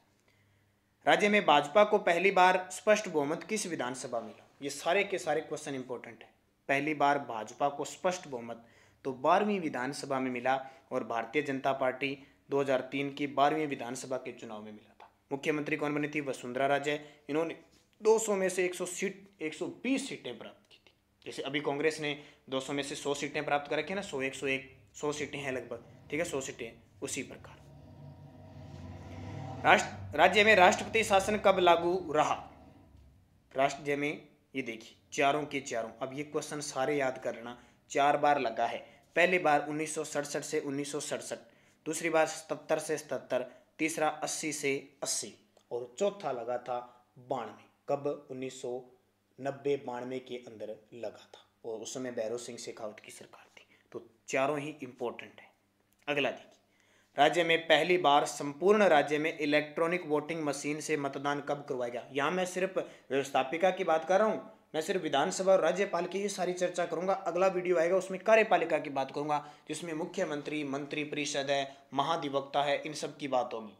राज्य में भाजपा को पहली बार स्पष्ट बहुमत किस विधानसभा में मिला? ये सारे के सारे क्वेश्चन इंपॉर्टेंट है। पहली बार भाजपा को स्पष्ट बहुमत तो 12वीं विधानसभा में मिला, और भारतीय जनता पार्टी 2003 की 12वीं विधानसभा के चुनाव में मिला था। मुख्यमंत्री कौन बनी थी? वसुंधरा राजे। इन्होंने 200 में से 120 सीटें प्राप्त की थी। जैसे अभी कांग्रेस ने 200 में से 100 सीटें प्राप्त कर रखी है ना, 100, 101, 100 सीटें हैं लगभग, ठीक है, 100 सीटें, उसी प्रकार। राज्य में राष्ट्रपति शासन कब लागू रहा? राज्य में, ये देखिए चारों के चारों, अब ये क्वेश्चन सारे याद कर लेना, 4 बार लगा है। पहली बार 1967 से 1967, दूसरी बार 77 से 77, तीसरा 80 से 80, और चौथा लगा था 92। कब? 1990-92 के अंदर लगा था, और उस समय भैरव सिंह शेखावत की सरकार थी। तो चारों ही इंपॉर्टेंट है। अगला देखिए, राज्य में पहली बार संपूर्ण राज्य में इलेक्ट्रॉनिक वोटिंग मशीन से मतदान कब करवाया गया? यहाँ मैं सिर्फ व्यवस्थापिका की बात कर रहा हूँ, मैं सिर्फ विधानसभा और राज्यपाल की ही सारी चर्चा करूंगा। अगला वीडियो आएगा उसमें कार्यपालिका की बात करूंगा, जिसमें मुख्यमंत्री, मंत्री परिषद है, महाधिवक्ता है, इन सब की बात होगी।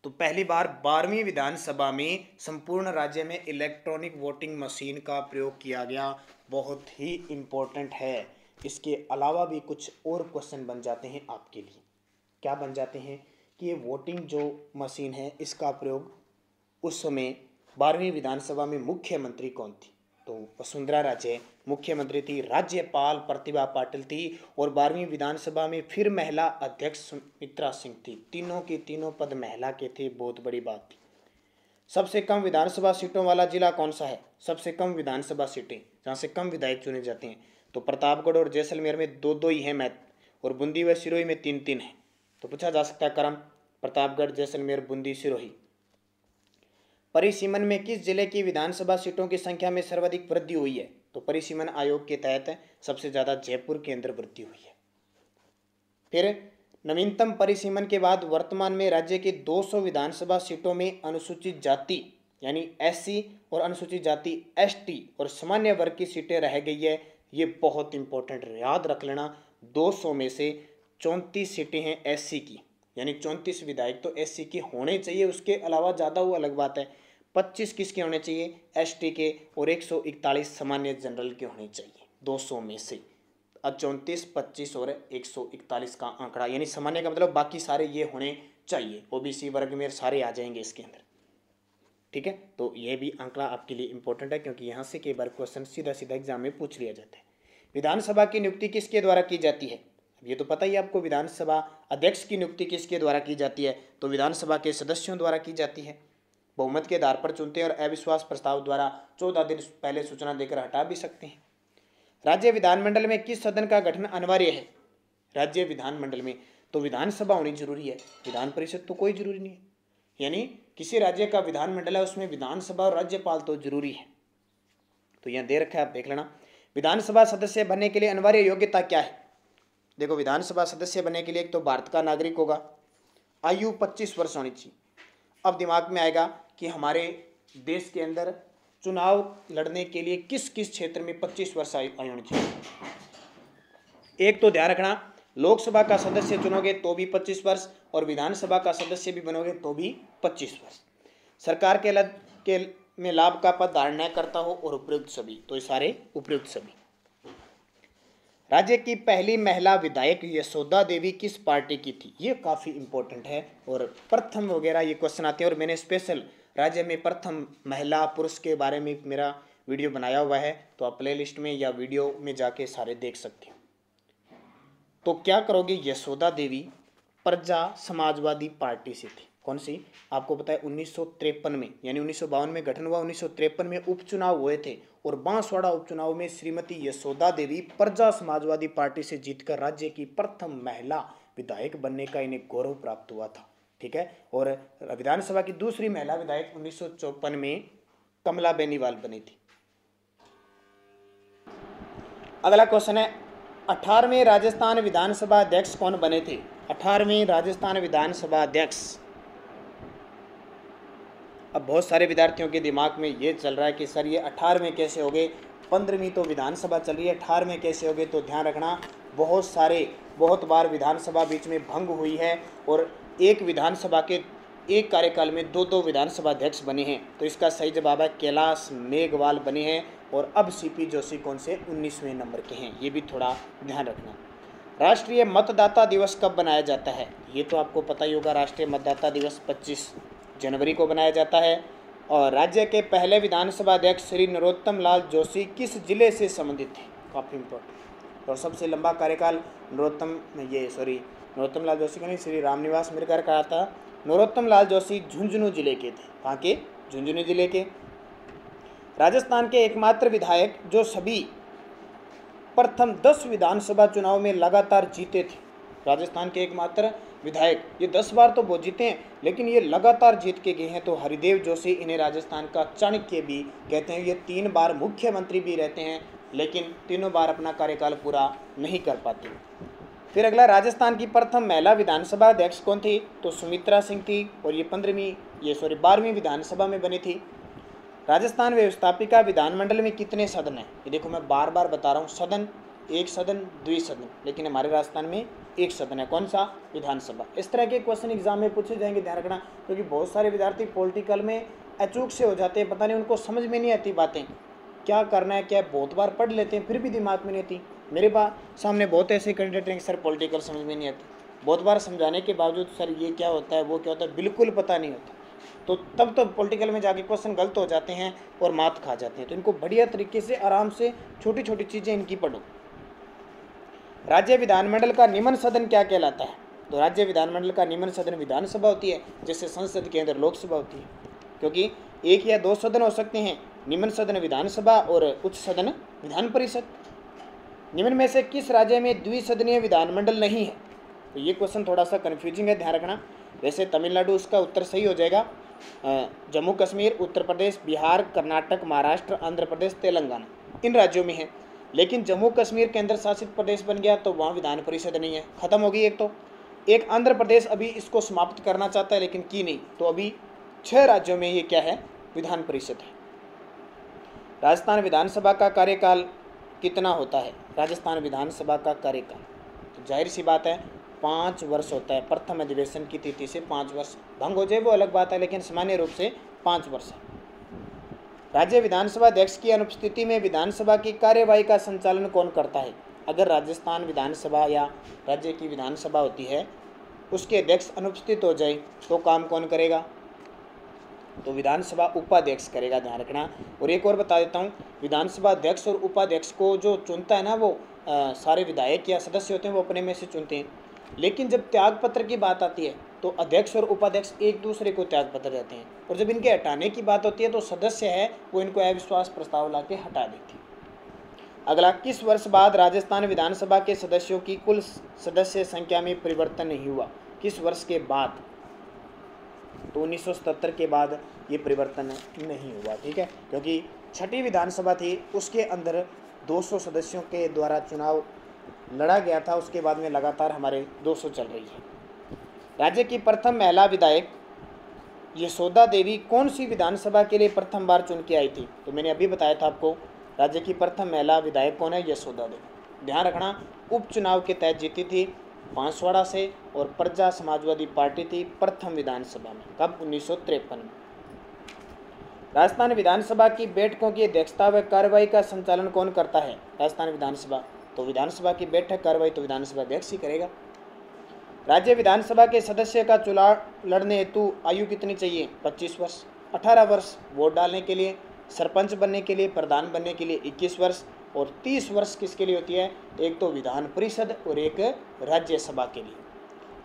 तो पहली बार 12वीं विधानसभा में संपूर्ण राज्य में इलेक्ट्रॉनिक वोटिंग मशीन का प्रयोग किया गया, बहुत ही इंपॉर्टेंट है। इसके अलावा भी कुछ और क्वेश्चन बन जाते हैं आपके लिए। क्या बन जाते हैं कि ये वोटिंग जो मशीन है इसका प्रयोग उस समय 12वीं विधानसभा में मुख्यमंत्री कौन थी? तो वसुंधरा राजे मुख्यमंत्री थी, राज्यपाल प्रतिभा पाटिल थी, और 12वीं विधानसभा में फिर महिला अध्यक्ष सुमित्रा सिंह थी। तीनों के तीनों पद महिला के थे, बहुत बड़ी बात थी। सबसे कम विधानसभा सीटों वाला जिला कौन सा है? सबसे कम विधानसभा सीटें जहाँ से कम विधायक चुने जाते हैं, तो प्रतापगढ़ और जैसलमेर में 2-2 ही है मैथ, और बूंदी व सिरोही में 3-3 है। तो पूछा जा सकता है क्रम, प्रतापगढ़, जैसलमेर, बूंदी, सिरोही। परिसीमन में किस जिले की विधानसभा सीटों की संख्या में सर्वाधिक वृद्धि हुई है? तो परिसीमन आयोग के तहत सबसे ज्यादा जयपुर के अंदर वृद्धि हुई है। फिर नवीनतम परिसीमन के बाद वर्तमान में राज्य के 200 विधानसभा सीटों में अनुसूचित जाति यानी एससी और अनुसूचित जाति एसटी और सामान्य वर्ग की सीटें रह गई है। ये बहुत इंपॉर्टेंट, याद रख लेना। 200 में से 34 सीटें हैं एससी की, यानी 34 विधायक तो एससी के होने चाहिए, उसके अलावा ज़्यादा वो अलग बात है। 25 किसके होने चाहिए? एसटी के, और 141 सामान्य जनरल के होने चाहिए 200 में से। 34, 25 और 141 का आंकड़ा, यानी सामान्य का मतलब बाकी सारे ये होने चाहिए। ओबीसी वर्ग में सारे आ जाएंगे इसके अंदर, ठीक है। तो ये भी आंकड़ा आपके लिए इंपॉर्टेंट है, क्योंकि यहाँ से कई बार क्वेश्चन सीधा सीधा एग्जाम में पूछ लिया जाता है। विधानसभा की नियुक्ति किसके द्वारा की जाती है? ये तो पता ही आपको, विधानसभा अध्यक्ष की नियुक्ति किसके द्वारा की जाती है? तो विधानसभा के सदस्यों द्वारा की जाती है। बहुमत के आधार पर चुनते हैं और अविश्वास प्रस्ताव द्वारा 14 दिन पहले सूचना देकर हटा भी सकते हैं। राज्य विधानमंडल में किस सदन का गठन अनिवार्य है? राज्य विधानमंडल में तो विधानसभा होनी जरूरी है, विधान परिषद तो कोई जरूरी नहीं है। यानी किसी राज्य का विधानमंडल है उसमें विधानसभा और राज्यपाल तो जरूरी है। तो यहाँ दे रखा है, आप देख लेना। विधानसभा सदस्य बनने के लिए अनिवार्य योग्यता क्या है? देखो, विधानसभा सदस्य बनने के लिए एक तो भारत का नागरिक होगा, आयु 25 वर्ष होनी चाहिए। अब दिमाग में आएगा कि हमारे देश के अंदर चुनाव लड़ने के लिए किस किस क्षेत्र में 25 वर्ष आयु होनी चाहिए। एक तो ध्यान रखना, लोकसभा का सदस्य चुनोगे तो भी 25 वर्ष, और विधानसभा का सदस्य भी बनोगे तो भी 25 वर्ष। सरकार के में लाभ का पद धारण न करता हो और उपयुक्त सभी, तो ये सारे उपयुक्त सभी। राज्य की पहली महिला विधायक यशोदा देवी किस पार्टी की थी? ये काफ़ी इंपॉर्टेंट है, और प्रथम वगैरह ये क्वेश्चन आते हैं, और मैंने स्पेशल राज्य में प्रथम महिला पुरुष के बारे में मेरा वीडियो बनाया हुआ है, तो आप प्लेलिस्ट में या वीडियो में जाके सारे देख सकते हो। तो क्या करोगे? यशोदा देवी प्रजा समाजवादी पार्टी से थी। कौन सी? आपको पता है 1953 में, यानी 1952 में गठन हुआ, 1953 में उपचुनाव हुए थे, और बांसवाड़ा उपचुनाव में श्रीमती यशोदा देवी प्रजा समाजवादी पार्टी से जीतकर राज्य की प्रथम महिला विधायक बनने का इन्हें गौरव प्राप्त हुआ था, ठीक है। और विधानसभा की दूसरी महिला विधायक 1954 में कमला बेनीवाल बनी थी। अगला क्वेश्चन है, 18वें राजस्थान विधानसभा अध्यक्ष कौन बने थे? 18वें राजस्थान विधानसभा अध्यक्ष। अब बहुत सारे विद्यार्थियों के दिमाग में ये चल रहा है कि सर ये 18वें कैसे हो गए, 15वीं तो विधानसभा चल रही है, 18वें कैसे हो गए? तो ध्यान रखना, बहुत बार विधानसभा बीच में भंग हुई है, और एक विधानसभा के एक कार्यकाल में 2-2 विधानसभा अध्यक्ष बने हैं। तो इसका सही जवाब है कैलाश मेघवाल बने हैं, और अब सीपी जोशी कौन से 19वें नंबर के हैं, ये भी थोड़ा ध्यान रखना। राष्ट्रीय मतदाता दिवस कब बनाया जाता है? ये तो आपको पता ही होगा, राष्ट्रीय मतदाता दिवस 25 जनवरी को बनाया जाता है। और राज्य के पहले विधानसभा अध्यक्ष श्री नरोत्तम लाल जोशी किस जिले से संबंधित थे? काफ़ी इंपॉर्टेंट। और सबसे लंबा कार्यकाल नरोत्तम लाल जोशी का नहीं, श्री रामनिवास मिरकर का था। नरोत्तम लाल जोशी झुंझुनू जिले के थे। कहाँ के? झुंझुनू जिले के। राजस्थान के एकमात्र विधायक जो सभी प्रथम 10 विधानसभा चुनाव में लगातार जीते थे। राजस्थान के एकमात्र विधायक, ये 10 बार तो वो जीते हैं, लेकिन ये लगातार जीत के गए हैं। तो हरिदेव जोशी, इन्हें राजस्थान का चाणक्य भी कहते हैं। ये 3 बार मुख्यमंत्री भी रहते हैं, लेकिन तीनों बार अपना कार्यकाल पूरा नहीं कर पाते। फिर अगला, राजस्थान की प्रथम महिला विधानसभा अध्यक्ष कौन थी? तो सुमित्रा सिंह थी, और ये 12वीं विधानसभा में बनी थी। राजस्थान व्यवस्थापिका विधानमंडल में कितने सदन हैं? ये देखो मैं बार बार बता रहा हूँ, सदन, एक सदन, द्विसदन, लेकिन हमारे राजस्थान में एक सदन है। कौन सा? विधानसभा। इस तरह के क्वेश्चन एग्जाम में पूछे जाएंगे, ध्यान रखना, क्योंकि बहुत सारे विद्यार्थी पॉलिटिकल में अचूक से हो जाते हैं, पता नहीं उनको समझ में नहीं आती बातें, क्या करना है क्या, बहुत बार पढ़ लेते हैं फिर भी दिमाग में नहीं आती। मेरे सामने बहुत ऐसे कैंडिडेट हैं सर पॉलिटिकल समझ में नहीं आती, बहुत बार समझाने के बावजूद सर ये क्या होता है वो क्या होता है बिल्कुल पता नहीं होता, तो तब तो पॉलिटिकल में जाके क्वेश्चन गलत हो जाते हैं और मात खा जाते हैं। तो इनको बढ़िया तरीके से आराम से छोटी छोटी चीज़ें इनकी पढ़ो। राज्य विधानमंडल का निम्न सदन क्या कहलाता है? तो राज्य विधानमंडल का निम्न सदन विधानसभा होती है, जैसे संसद के अंदर लोकसभा होती है, क्योंकि एक या दो सदन हो सकते हैं, निम्न सदन विधानसभा और उच्च सदन विधान परिषद। निम्न में से किस राज्य में द्विसदनीय विधानमंडल नहीं है? तो ये क्वेश्चन थोड़ा सा कन्फ्यूजिंग है, ध्यान रखना। वैसे तमिलनाडु उसका उत्तर सही हो जाएगा, जम्मू कश्मीर, उत्तर प्रदेश, बिहार, कर्नाटक, महाराष्ट्र, आंध्र प्रदेश, तेलंगाना, इन राज्यों में है। लेकिन जम्मू कश्मीर केंद्र शासित प्रदेश बन गया तो वहाँ विधान परिषद नहीं है, खत्म हो गई एक। तो एक आंध्र प्रदेश अभी इसको समाप्त करना चाहता है लेकिन की नहीं, तो अभी 6 राज्यों में ये क्या है? विधान परिषद है। राजस्थान विधानसभा का कार्यकाल कितना होता है? राजस्थान विधानसभा का कार्यकाल तो जाहिर सी बात है 5 वर्ष होता है। प्रथम अधिवेशन की तिथि से 5 वर्ष, भंग हो जाए वो अलग बात है, लेकिन सामान्य रूप से 5 वर्ष है। राज्य विधानसभा अध्यक्ष की अनुपस्थिति में विधानसभा की कार्यवाही का संचालन कौन करता है? अगर राजस्थान विधानसभा या राज्य की विधानसभा होती है, उसके अध्यक्ष अनुपस्थित हो जाए तो काम कौन करेगा? तो विधानसभा उपाध्यक्ष करेगा, ध्यान रखना। और एक और बता देता हूँ, विधानसभा अध्यक्ष और उपाध्यक्ष को जो चुनता है ना, वो सारे विधायक या सदस्य होते हैं वो अपने में से चुनते हैं। लेकिन जब त्याग पत्र की बात आती है तो अध्यक्ष और उपाध्यक्ष एक दूसरे को त्याग पत्र देते हैं, और जब इनके हटाने की बात होती है तो सदस्य है वो इनको अविश्वास प्रस्ताव ला के हटा देती है। अगला, किस वर्ष बाद राजस्थान विधानसभा के सदस्यों की कुल सदस्य संख्या में परिवर्तन नहीं हुआ? किस वर्ष के बाद? तो 1977 के बाद ये परिवर्तन नहीं हुआ, ठीक है, क्योंकि छठी विधानसभा थी, उसके अंदर 200 सदस्यों के द्वारा चुनाव लड़ा गया था, उसके बाद में लगातार हमारे 200 चल रही है। राज्य की प्रथम महिला विधायक यशोदा देवी कौन सी विधानसभा के लिए प्रथम बार चुन के आई थी? तो मैंने अभी बताया था आपको, राज्य की प्रथम महिला विधायक कौन है? यशोदा देवी। ध्यान रखना, उपचुनाव के तहत जीती थी बांसवाड़ा से, और प्रजा समाजवादी पार्टी थी प्रथम विधानसभा में। कब? 1953 में। राजस्थान विधानसभा की बैठकों की अध्यक्षता व कार्रवाई का संचालन कौन करता है? राजस्थान विधानसभा। तो विधानसभा की बैठक कार्रवाई तो विधानसभा अध्यक्ष ही करेगा। राज्य विधानसभा के सदस्य का चुनाव लड़ने हेतु आयु कितनी चाहिए? 25 वर्ष। 18 वर्ष वोट डालने के लिए, सरपंच बनने के लिए, प्रधान बनने के लिए 21 वर्ष, और 30 वर्ष किसके लिए होती है? एक तो विधान परिषद और एक राज्यसभा के लिए,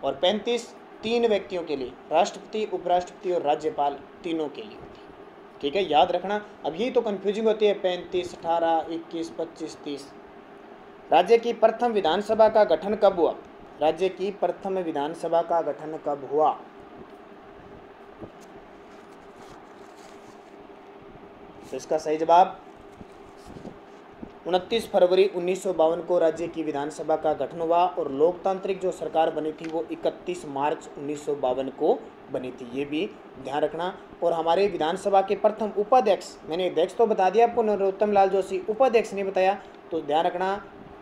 और 35 3 व्यक्तियों के लिए, राष्ट्रपति, उपराष्ट्रपति और राज्यपाल, तीनों के लिए होती है, ठीक है, याद रखना। अब यही तो कन्फ्यूजिंग होती है, 35, 18, 21, 25, 30। राज्य की प्रथम विधानसभा का गठन कब हुआ? राज्य की प्रथम विधानसभा का गठन कब हुआ? तो इसका सही जवाब 29 फरवरी 1952 को राज्य की विधानसभा का गठन हुआ, और लोकतांत्रिक जो सरकार बनी थी वो 31 मार्च 1952 को बनी थी, ये भी ध्यान रखना। और हमारे विधानसभा के प्रथम उपाध्यक्ष, मैंने अध्यक्ष तो बता दिया आपको नरोत्तम लाल जोशी, उपाध्यक्ष नहीं बताया, तो ध्यान रखना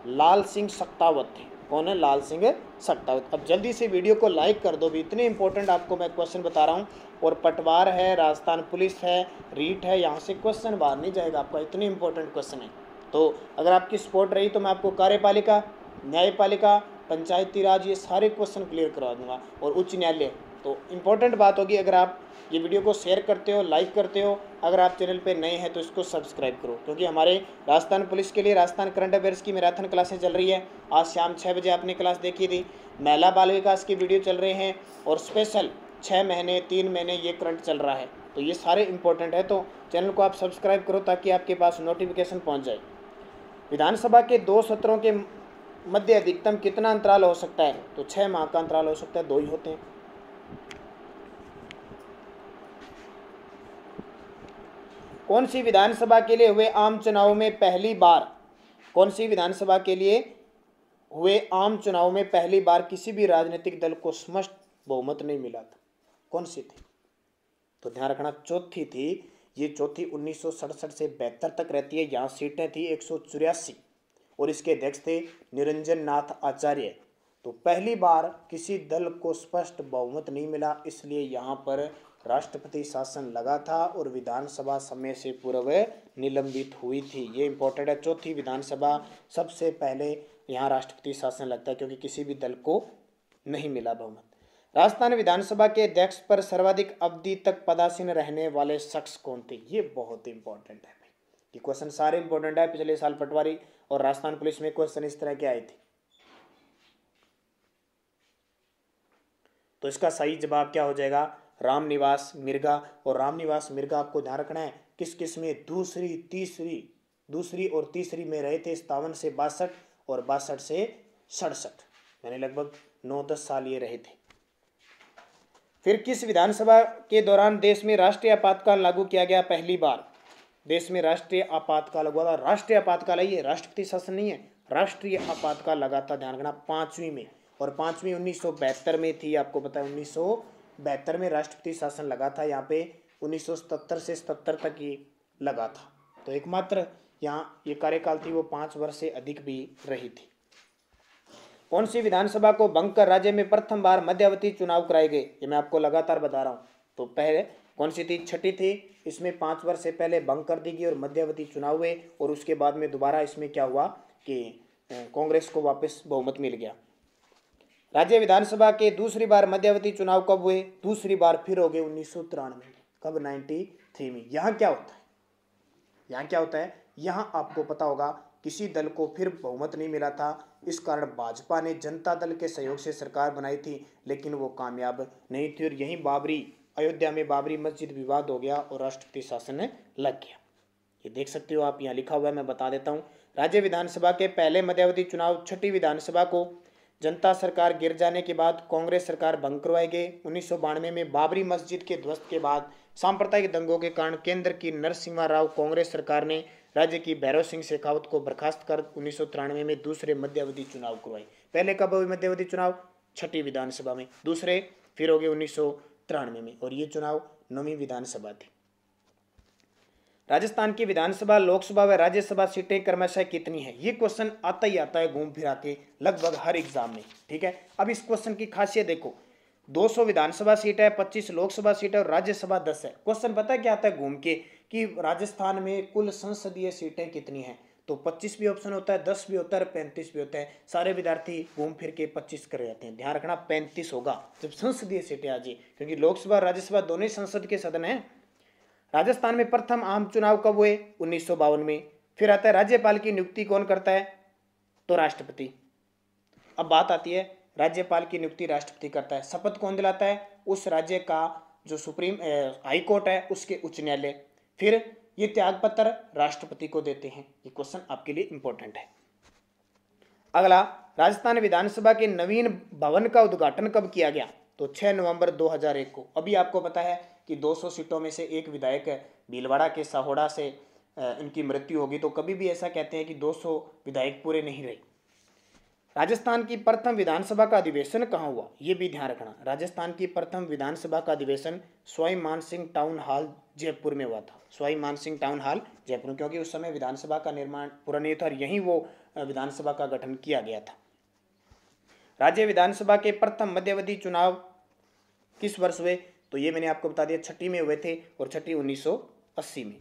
लाल सिंह सक्तावत थे। कौन है? लाल सिंह सक्तावत। अब जल्दी से वीडियो को लाइक कर दो भी, इतने इंपॉर्टेंट आपको मैं क्वेश्चन बता रहा हूँ, और पटवार है, राजस्थान पुलिस है, रीट है, यहाँ से क्वेश्चन बाहर नहीं जाएगा आपका, इतने इंपॉर्टेंट क्वेश्चन है। तो अगर आपकी सपोर्ट रही तो मैं आपको कार्यपालिका, न्यायपालिका, पंचायती राज, ये सारे क्वेश्चन क्लियर करवा दूंगा, और उच्च न्यायालय। तो इम्पोर्टेंट बात होगी, अगर आप ये वीडियो को शेयर करते हो, लाइक करते हो, अगर आप चैनल पे नए हैं तो इसको सब्सक्राइब करो, क्योंकि हमारे राजस्थान पुलिस के लिए राजस्थान करंट अफेयर्स की मैराथन क्लासें चल रही है। आज शाम 6 बजे आपने क्लास देखी थी। महिला बाल विकास की वीडियो चल रहे हैं, और स्पेशल 6 महीने 3 महीने ये करंट चल रहा है, तो ये सारे इंपॉर्टेंट है। तो चैनल को आप सब्सक्राइब करो ताकि आपके पास नोटिफिकेशन पहुँच जाए। विधानसभा के 2 सत्रों के मध्य अधिकतम कितना अंतराल हो सकता है? तो 6 माह का अंतराल हो सकता है, 2 ही होते हैं। कौन सी विधानसभा के लिए हुए आम चुनाव में पहली बार, कौन सी विधानसभा के लिए हुए आम चुनाव में पहली बार किसी भी राजनीतिक दल को स्पष्ट बहुमत नहीं मिला था? कौन सी थी? तो ध्यान रखना, चौथी थी, ये चौथी 1967 से 72 तक रहती है। यहाँ सीटें थी 184 और इसके अध्यक्ष थे निरंजन नाथ आचार्य। तो पहली बार किसी दल को स्पष्ट बहुमत नहीं मिला, इसलिए यहाँ पर राष्ट्रपति शासन लगा था और विधानसभा समय से पूर्व निलंबित हुई थी। ये इंपॉर्टेंट है। चौथी विधानसभा सबसे पहले यहाँ राष्ट्रपति शासन लगता है क्योंकि किसी भी दल को नहीं मिला बहुमत। राजस्थान विधानसभा के अध्यक्ष पर सर्वाधिक अवधि तक पदासीन रहने वाले शख्स कौन थे? ये बहुत इंपॉर्टेंट है भाई। ये क्वेश्चन सारे इंपॉर्टेंट है। पिछले साल पटवारी और राजस्थान पुलिस में क्वेश्चन इस तरह के आए थे। तो इसका सही जवाब क्या हो जाएगा? रामनिवास मिर्गा। और रामनिवास मिर्गा आपको ध्यान रखना है किस किस में दूसरी और तीसरी में रहे थे। 57 से 62 और 62 से 67, यानी लगभग 9-10 साल ये रहे थे। फिर किस विधानसभा के दौरान देश में राष्ट्रीय आपातकाल लागू किया गया? पहली बार देश में राष्ट्रीय आपातकाल हुआ था। राष्ट्रीय आपातकाल है, ये राष्ट्रपति शासन नहीं है। राष्ट्रीय आपातकाल लगा था, ध्यान रखना, 5वीं में। और 5वीं 1972 में थी। आपको पता है 1972 में राष्ट्रपति शासन लगा था। यहाँ पे 1977 से 77 तक ये लगा था। तो एकमात्र यहाँ ये कार्यकाल थी वो 5 वर्ष से अधिक भी रही थी। कौन सी विधानसभा को भंग कर राज्य में प्रथम बार मध्यावधि चुनाव कराए गए? ये मैं आपको लगातार बता रहा हूँ। तो पहले कौन सी थी? छठी थी। इसमें 5 वर्ष से पहले भंग कर दी गई और मध्यावधि चुनाव हुए। और उसके बाद में दोबारा इसमें क्या हुआ कि कांग्रेस को वापस बहुमत मिल गया। राज्य विधानसभा के दूसरी बार मध्यावधि चुनाव कब हुए? दूसरी बार फिर हो गए 1993 में। कब? 93 में। यहाँ क्या होता है? यहाँ आपको पता होगा किसी दल को फिर बहुमत नहीं मिला था। इस कारण भाजपा ने जनता दल के सहयोग से सरकार बनाई थी, लेकिन वो कामयाब नहीं थी। और यहीं अयोध्या में बाबरी मस्जिद विवाद हो गया और राष्ट्रपति शासन लग गया। ये देख सकते हो आप, यहाँ लिखा हुआ है, मैं बता देता हूँ। राज्य विधानसभा के पहले मध्यावधि चुनाव छठी विधानसभा को जनता सरकार गिर जाने के बाद कांग्रेस सरकार भंग करवाए गए। 1992 में बाबरी मस्जिद के ध्वस्त के बाद सांप्रदायिक दंगों के कारण केंद्र की नरसिम्हा राव कांग्रेस सरकार ने राज्य की भैरव सिंह शेखावत को बर्खास्त कर 1993 में दूसरे मध्यावधि चुनाव करवाए। पहले कब हुए मध्यावधि चुनाव? छठी विधानसभा में। दूसरे फिर हो गए 1993 में। और ये चुनाव 9वीं विधानसभा थी। राजस्थान की विधानसभा, लोकसभा व राज्यसभा सीटें क्रमशः कितनी है? ये क्वेश्चन आता ही आता है घूम फिरा के लगभग हर एग्जाम में। ठीक है, अब इस क्वेश्चन की खासियत देखो। 200 विधानसभा सीट है, 25 लोकसभा सीट है और राज्यसभा 10 है। क्वेश्चन पता है क्या आता है घूम के कि राजस्थान में कुल संसदीय सीटें कितनी हैं? तो 25 भी ऑप्शन होता है, 10 भी होता है, 35 भी होता है। सारे विद्यार्थी घूम फिर के 25 कर जाते हैं। ध्यान रखना 35 होगा जब संसदीय सीटें आ जाए, क्योंकि लोकसभा राज्यसभा दोनों ही संसद के सदन हैं। राजस्थान में प्रथम आम चुनाव कब हुए? 1952 में। फिर आता है राज्यपाल की नियुक्ति कौन करता है? तो राष्ट्रपति। अब बात आती है राज्यपाल की नियुक्ति राष्ट्रपति करता है। शपथ कौन दिलाता है? उस राज्य का जो सुप्रीम हाई कोर्ट है उसके उच्च न्यायालय। फिर ये त्यागपत्र राष्ट्रपति को देते हैं। ये क्वेश्चन आपके लिए इंपॉर्टेंट है। अगला, राजस्थान विधानसभा के नवीन भवन का उद्घाटन कब किया गया? तो 6 नवंबर 2001 को। अभी आपको पता है कि 200 सीटों में से एक विधायक भीलवाड़ा के साहोड़ा से इनकी मृत्यु होगी। तो कभी भी ऐसा कहते हैं कि 200 विधायक पूरे नहीं रहे। राजस्थान की प्रथम विधानसभा का अधिवेशन कहाँ हुआ? ये भी ध्यान रखना। राजस्थान की प्रथम विधानसभा का अधिवेशन सवाई मानसिंह टाउन हॉल जयपुर में हुआ था। सवाई मानसिंह टाउन हॉल जयपुर, क्योंकि उस समय विधानसभा का निर्माण पूरा नहीं था और यहीं वो विधानसभा का गठन किया गया था। राज्य विधानसभा के प्रथम मध्यावधि चुनाव किस वर्ष हुए? तो ये मैंने आपको बता दिया, छठी में हुए थे और छठी 1980 में।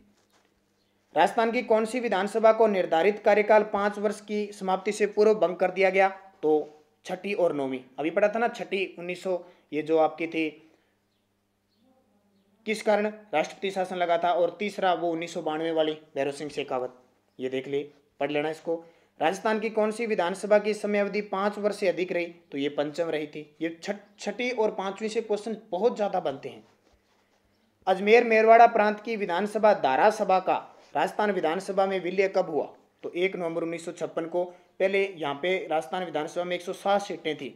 राजस्थान की कौन सी विधानसभा को निर्धारित कार्यकाल 5 वर्ष की समाप्ति से पूर्व भंग कर दिया गया? तो छठी और 9वीं। अभी पढ़ा था ना, छठी 1900 ये जो आपकी थी किस कारण राष्ट्रपति शासन लगा था, और तीसरा वो 1992 वाली भैरव सिंह शेखावत। ये देख ले, पढ़ लेना इसको। राजस्थान की कौन सी विधानसभा की समयावधि 5 वर्ष से अधिक रही? तो ये पंचम रही थी। ये छठी और 5वीं से क्वेश्चन बहुत ज्यादा बनते हैं। अजमेर मेरवाड़ा प्रांत की विधानसभा धारा सभा का राजस्थान विधानसभा में विलय कब हुआ? तो 1 नवंबर 1956 को। पहले यहाँ पे राजस्थान विधानसभा में 107 सीटें थी।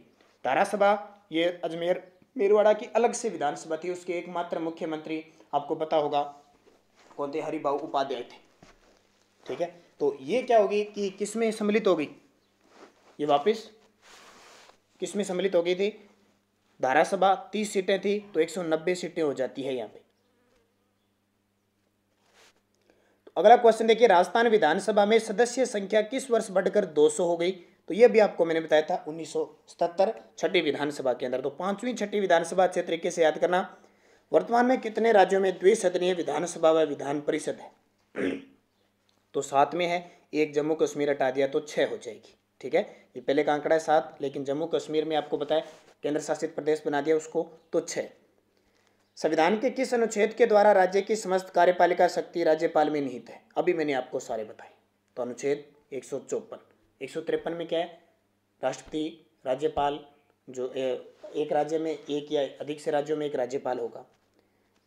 धारा सभा ये अजमेर मेरवाड़ा की अलग से विधानसभा थी। उसके एकमात्र मुख्यमंत्री आपको पता होगा कौन थे? हरिभाऊ उपाध्याय थे। ठीक है, तो ये क्या होगी कि किसमें सम्मिलित होगी? ये वापस किसमें सम्मिलित हो गई थी? धारा सभा 30 सीटें थी तो 190 सीटें हो जाती है यहाँ पे। तो अगला क्वेश्चन देखिए, राजस्थान विधानसभा में सदस्य संख्या किस वर्ष बढ़कर 200 हो गई? तो ये भी आपको मैंने बताया था 1977 छठी विधानसभा के अंदर। तो पांचवी छठी विधानसभा अच्छे तरीके से याद करना। वर्तमान में कितने राज्यों में द्विसदनीय विधानसभा व विधान परिषद है? तो 7 में है, एक जम्मू कश्मीर हटा दिया तो 6 हो जाएगी। ठीक है, ये पहले का आंकड़ा है 7, लेकिन जम्मू कश्मीर में आपको बताया केंद्र शासित प्रदेश बना दिया उसको, तो 6। संविधान के किस अनुच्छेद के द्वारा राज्य की समस्त कार्यपालिका शक्ति राज्यपाल में निहित है? अभी मैंने आपको सारे बताए। तो अनुच्छेद 154। 153 में क्या है? राष्ट्रपति, राज्यपाल, जो एक राज्य में एक या अधिक से राज्यों में एक राज्यपाल होगा।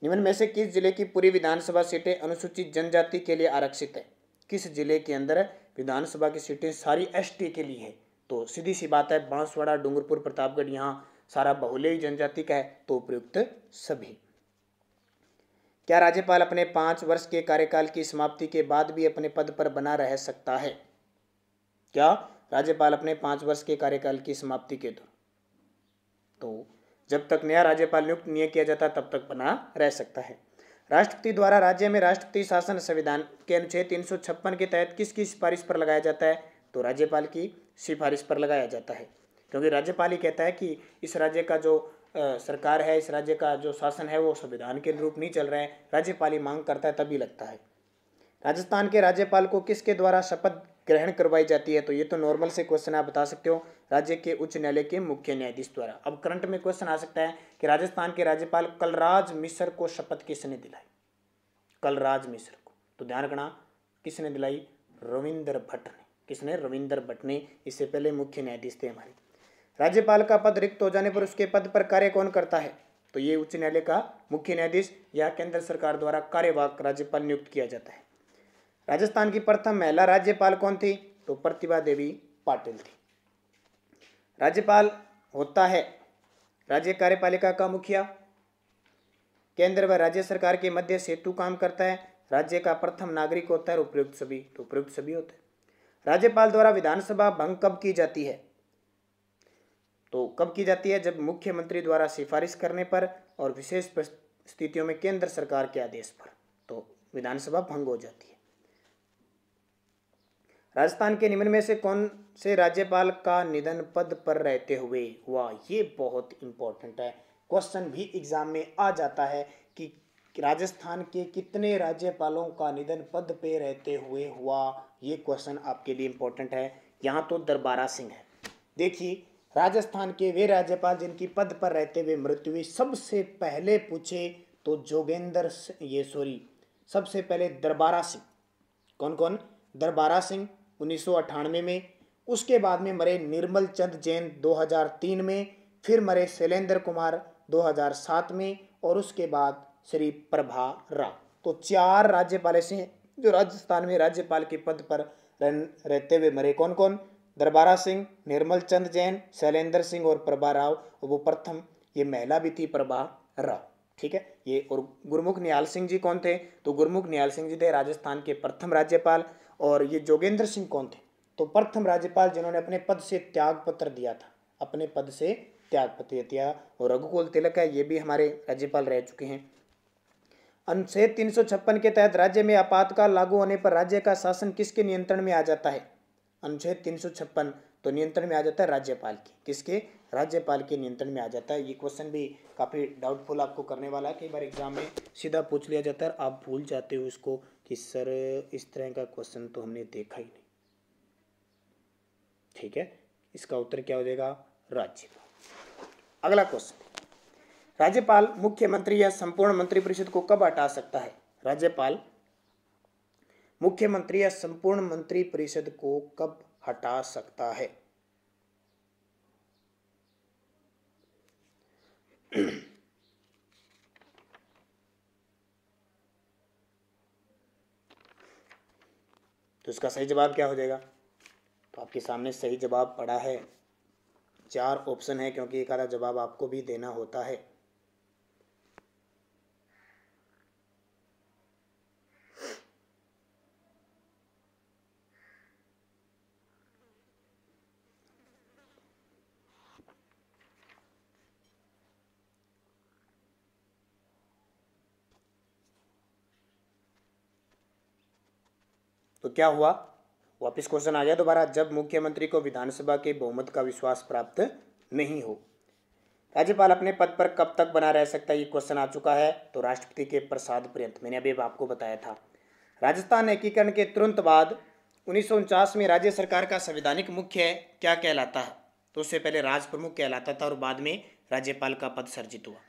निम्न में से किस जिले की पूरी विधानसभा सीटें अनुसूचित जनजाति के लिए आरक्षित है? किस जिले के अंदर विधानसभा की सीटें सारी एसटी के लिए है? तो सीधी सी बात है, बांसवाड़ा, डूंगरपुर, प्रतापगढ़, यहाँ सारा बहुल्य जनजाति का है, तो उपयुक्त सभी। क्या राज्यपाल अपने 5 वर्ष के कार्यकाल की समाप्ति के बाद भी अपने पद पर बना रह सकता है? क्या राज्यपाल अपने 5 वर्ष के कार्यकाल की समाप्ति के दौरान, तो जब तक नया राज्यपाल नियुक्त नहीं किया जाता तब तक बना रह सकता है। राष्ट्रपति द्वारा राज्य में राष्ट्रपति शासन संविधान के अनुच्छेद 356 के तहत किसकी सिफारिश पर लगाया जाता है? तो राज्यपाल की सिफारिश पर लगाया जाता है, क्योंकि राज्यपाल ही कहता है कि इस राज्य का जो सरकार है, इस राज्य का जो शासन है वो संविधान के अनुरूप नहीं चल रहा है, राज्यपाल ही मांग करता है तभी लगता है। राजस्थान के राज्यपाल को किसके द्वारा शपथ ग्रहण करवाई जाती है? तो ये तो नॉर्मल से क्वेश्चन आप बता सकते हो, राज्य के उच्च न्यायालय के मुख्य न्यायाधीश द्वारा। अब करंट में क्वेश्चन आ सकता है कि राजस्थान के राज्यपाल कलराज मिश्र को शपथ किसने दिलाई? कलराज मिश्र को, तो ध्यान रखना किसने दिलाई? रविंद्र भट्ट ने। किसने? रविंद्र भट्ट ने। इससे पहले मुख्य न्यायाधीश थे हमारे। राज्यपाल का पद रिक्त हो जाने पर उसके पद पर कार्य कौन करता है? तो ये उच्च न्यायालय का मुख्य न्यायाधीश या केंद्र सरकार द्वारा कार्यवाहक राज्यपाल नियुक्त किया जाता है। राजस्थान की प्रथम महिला राज्यपाल कौन थी? तो प्रतिभा देवी पाटिल थी। राज्यपाल होता है राज्य कार्यपालिका का मुखिया, केंद्र व राज्य सरकार के मध्य सेतु काम करता है, राज्य का प्रथम नागरिक होता है, उपयुक्त सभी। तो उपयुक्त सभी होते हैं। राज्यपाल द्वारा विधानसभा भंग कब की जाती है? तो कब की जाती है? जब मुख्यमंत्री द्वारा सिफारिश करने पर और विशेष स्थितियों में केंद्र सरकार के आदेश पर, तो विधानसभा भंग हो जाती है। राजस्थान के निम्न में से कौन से राज्यपाल का निधन पद पर रहते हुए हुआ? ये बहुत इंपॉर्टेंट है, क्वेश्चन भी एग्जाम में आ जाता है कि राजस्थान के कितने राज्यपालों का निधन पद पे रहते हुए हुआ। ये क्वेश्चन आपके लिए इंपॉर्टेंट है। यहाँ तो दरबारा सिंह है। देखिए, राजस्थान के वे राज्यपाल जिनकी पद पर रहते हुए मृत्यु हुई, सबसे पहले पूछे तो सबसे पहले दरबारा सिंह। कौन कौन? दरबारा सिंह 1998 में, उसके बाद में मरे निर्मल चंद जैन 2003 में, फिर मरे शैलेंद्र कुमार 2007 में, और उसके बाद श्री प्रभा राव। तो 4 राज्यपाल ऐसे हैं जो राजस्थान में राज्यपाल के पद पर रहते हुए मरे। कौन कौन? दरबारा सिंह, निर्मल चंद जैन, शैलेंद्र सिंह और प्रभा राव। वो प्रथम ये महिला भी थी, प्रभा राव। ठीक है, ये। और गुरमुख निहाल सिंह जी कौन थे? तो गुरमुख निहाल सिंह जी थे राजस्थान के प्रथम राज्यपाल। और ये जोगेंद्र सिंह कौन थे? तो प्रथम राज्यपाल जिन्होंने अपने पद से त्याग पत्र दिया था, अपने पद से त्याग पत्र दिया। और रघुकुल तिलक है, ये भी हमारे राज्यपाल रह चुके हैं। अनुच्छेद 356 के तहत राज्य में आपातकाल लागू होने पर राज्य का शासन किसके नियंत्रण में आ जाता है? अनुच्छेद 356 तो नियंत्रण में आ जाता है राज्यपाल की। किसके? राज्यपाल के नियंत्रण में आ जाता है। ये क्वेश्चन भी काफ़ी डाउटफुल आपको करने वाला है, कई बार एग्जाम में सीधा पूछ लिया जाता है, आप भूल जाते हो इसको कि सर इस तरह का क्वेश्चन तो हमने देखा ही नहीं। ठीक है, इसका उत्तर क्या हो जाएगा? राज्यपाल। अगला क्वेश्चन, राज्यपाल मुख्यमंत्री या संपूर्ण मंत्रिपरिषद को कब हटा सकता है? राज्यपाल मुख्यमंत्री या संपूर्ण मंत्रिपरिषद को कब हटा सकता है? तो इसका सही जवाब क्या हो जाएगा? तो आपके सामने सही जवाब पड़ा है। 4 ऑप्शन है, क्योंकि एक आधा जवाब आपको भी देना होता है। तो क्या हुआ, वापस क्वेश्चन आ गया दोबारा, जब मुख्यमंत्री को विधानसभा के बहुमत का विश्वास प्राप्त नहीं हो। राज्यपाल अपने पद पर कब तक बना रह सकता है, ये क्वेश्चन आ चुका है, तो राष्ट्रपति के प्रसाद पर्यंत। मैंने अभी आपको बताया था। राजस्थान एकीकरण के तुरंत बाद 1949 में राज्य सरकार का संवैधानिक मुख्य क्या कहलाता है, तो उससे पहले राज प्रमुख कहलाता था और बाद में राज्यपाल का पद सर्जित हुआ।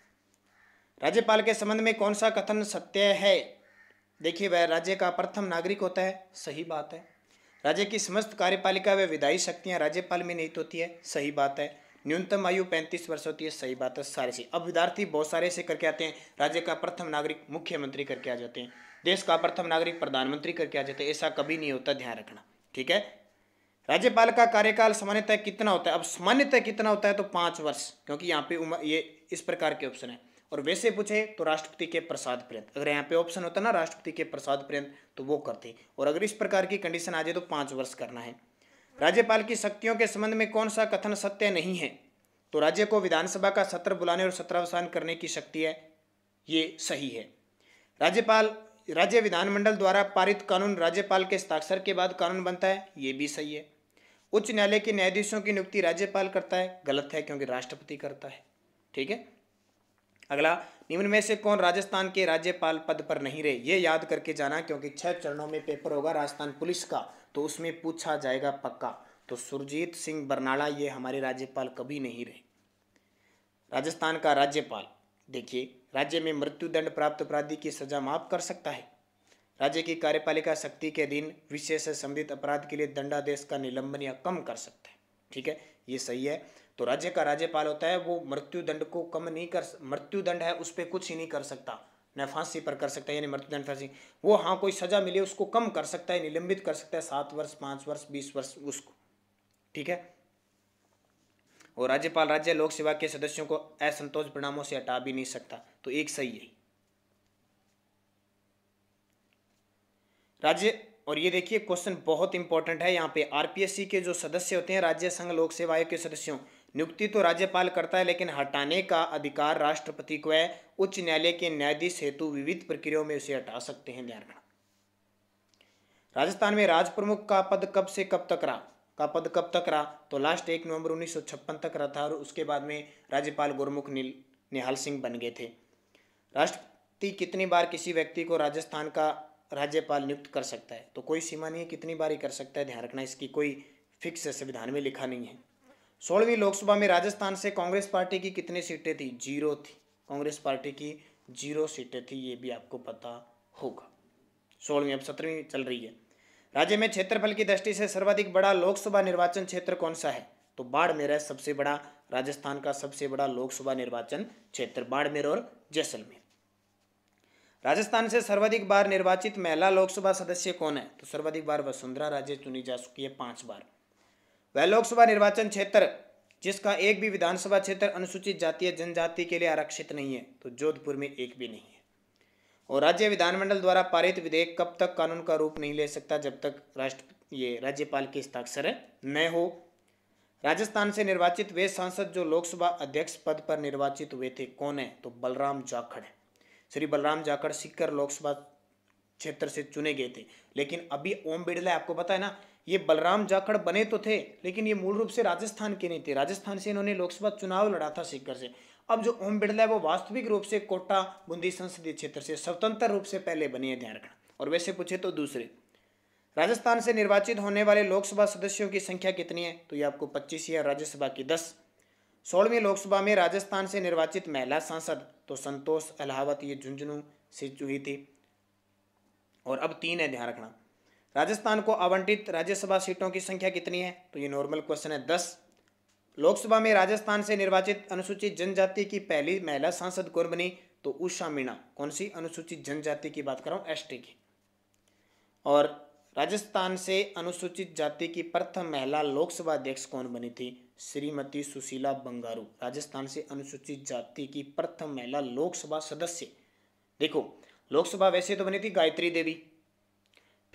राज्यपाल के संबंध में कौन सा कथन सत्य है, देखिए वह राज्य का प्रथम नागरिक होता है, सही बात है। राज्य की समस्त कार्यपालिका व विधायी शक्तियां राज्यपाल में निहित होती है, सही बात है। न्यूनतम आयु 35 वर्ष होती है, सही बात है। सारे से अब विद्यार्थी बहुत सारे से करके आते हैं, राज्य का प्रथम नागरिक मुख्यमंत्री करके आ जाते हैं, देश का प्रथम नागरिक प्रधानमंत्री करके आ जाते हैं, ऐसा कभी नहीं होता, ध्यान रखना, ठीक है। राज्यपाल का कार्यकाल सामान्यतः कितना होता है, अब सामान्यतः कितना होता है तो 5 वर्ष, क्योंकि यहाँ पे उम्र ये इस प्रकार के ऑप्शन है। और वैसे पूछे तो राष्ट्रपति के प्रसाद पर्यंत, अगर यहाँ पे ऑप्शन होता ना राष्ट्रपति के प्रसाद पर्यंत तो वो करते, और अगर इस प्रकार की कंडीशन आ जाए तो 5 वर्ष करना है। राज्यपाल की शक्तियों के संबंध में कौन सा कथन सत्य नहीं है, तो राज्य को विधानसभा का सत्र बुलाने और सत्रावसान करने की शक्ति है, ये सही है। राज्य विधानमंडल द्वारा पारित कानून राज्यपाल के हस्ताक्षर के बाद कानून बनता है, ये भी सही है। उच्च न्यायालय के न्यायाधीशों की नियुक्ति राज्यपाल करता है, गलत है क्योंकि राष्ट्रपति करता है, ठीक है। अगला, निम्न में से कौन राजस्थान के राज्यपाल पद पर नहीं रहे, ये याद करके जाना क्योंकि 6 चरणों में पेपर होगा राजस्थान पुलिस का, तो उसमें पूछा जाएगा पक्का। तो सुरजीत सिंह बरनाला ये हमारे राज्यपाल कभी नहीं रहे। राजस्थान का राज्यपाल, देखिए राज्य में मृत्युदंड प्राप्त अपराधी की सजा माफ कर सकता है। राज्य की कार्यपालिका शक्ति के अधीन विशेष से संबंधित अपराध के लिए दंडादेश का निलंबन या कम कर सकता है, ठीक है, ये सही है। तो राज्य का राज्यपाल होता है वो मृत्युदंड को कम नहीं कर, मृत्युदंड है उस पर कुछ ही नहीं कर सकता, न फांसी पर कर सकता है, यानी मृत्युदंड फांसी, वो हाँ कोई सजा मिले उसको कम कर सकता है, निलंबित कर सकता है 7 वर्ष 5 वर्ष 20 वर्ष उसको, ठीक है। और राज्यपाल राज्य लोक सेवा के सदस्यों को असंतोष परिणामों से हटा भी नहीं सकता, तो एक सही है राज्य। और ये देखिए क्वेश्चन बहुत इंपॉर्टेंट है यहाँ पे, आरपीएससी के जो सदस्य होते हैं राज्य संघ लोक सेवा आयोग के सदस्यों, नियुक्ति तो राज्यपाल करता है लेकिन हटाने का अधिकार राष्ट्रपति को है। उच्च न्यायालय के न्यायाधीश हेतु विविध प्रक्रियाओं में उसे हटा सकते हैं, ध्यान रखना। राजस्थान में राज प्रमुख का पद कब से कब तक रहा, तो लास्ट 1 नवंबर 1956 तक रहा था, और उसके बाद में राज्यपाल गुरमुख निहाल सिंह बन गए थे। राष्ट्रपति कितनी बार किसी व्यक्ति को राजस्थान का राज्यपाल नियुक्त कर सकता है, तो कोई सीमा नहीं है, कितनी बार ही कर सकता है, ध्यान रखना, इसकी कोई फिक्स संविधान में लिखा नहीं है। 16वीं लोकसभा में राजस्थान से कांग्रेस पार्टी की कितनी सीटें थी, 0 थी, कांग्रेस पार्टी की 0 सीटें थी, ये भी आपको पता होगा। 16वीं, अब 17वीं चल रही है। राज्य में क्षेत्रफल की दृष्टि से सर्वाधिक बड़ा लोकसभा निर्वाचन क्षेत्र कौन सा है, तो बाड़मेर है सबसे बड़ा, राजस्थान का सबसे बड़ा लोकसभा निर्वाचन क्षेत्र बाड़मेर और जैसलमेर। राजस्थान से सर्वाधिक बार निर्वाचित महिला लोकसभा सदस्य कौन है, तो सर्वाधिक बार वसुंधरा राजे चुनी जा चुकी है 5 बार। वह लोकसभा निर्वाचन क्षेत्र जिसका एक भी विधानसभा क्षेत्र अनुसूचित जातीय जनजाति के लिए आरक्षित नहीं है, तो जोधपुर में एक भी नहीं है। और राज्य विधानमंडल द्वारा पारित विधेयक कब तक कानून का रूप नहीं ले सकता, जब तक राज्यपाल के हस्ताक्षर न हो। राजस्थान से निर्वाचित वे सांसद जो लोकसभा अध्यक्ष पद पर निर्वाचित हुए थे कौन है, तो बलराम जाखड़ है। श्री बलराम जाखड़ सीकर लोकसभा क्षेत्र से चुने गए थे, लेकिन अभी ओम बिड़ला आपको पता है ना, ये बलराम जाखड़ बने तो थे लेकिन ये मूल रूप से राजस्थान के नहीं थे, राजस्थान से इन्होंने लोकसभा चुनाव लड़ा था सीकर से। अब जो ओम बिड़ला है वो वास्तविक रूप से कोटा बूंदी संसदीय क्षेत्र से स्वतंत्र रूप से पहले बनी है, ध्यान रखना। और वैसे पूछे तो दूसरे। राजस्थान से निर्वाचित होने वाले लोकसभा सदस्यों की संख्या कितनी है, तो ये आपको 25 है, राज्यसभा की 10। 16वीं लोकसभा में राजस्थान से निर्वाचित महिला सांसद तो संतोष अलाहावत, ये झुंझुनू से हुई थी। और अब 3 है, ध्यान रखना। राजस्थान को आवंटित राज्यसभा सीटों की संख्या कितनी है, तो ये नॉर्मल क्वेश्चन है, 10। लोकसभा में राजस्थान से निर्वाचित अनुसूचित जनजाति की पहली महिला सांसद कौन बनी, तो उषा मीणा। कौन सी अनुसूचित जनजाति की बात कर रहा हूँ, एसटी की। और राजस्थान से अनुसूचित जाति की प्रथम महिला लोकसभा अध्यक्ष कौन बनी थी, श्रीमती सुशीला बंगारू। राजस्थान से अनुसूचित जाति की प्रथम महिला लोकसभा सदस्य। देखो लोकसभा वैसे तो बनी थी गायत्री देवी,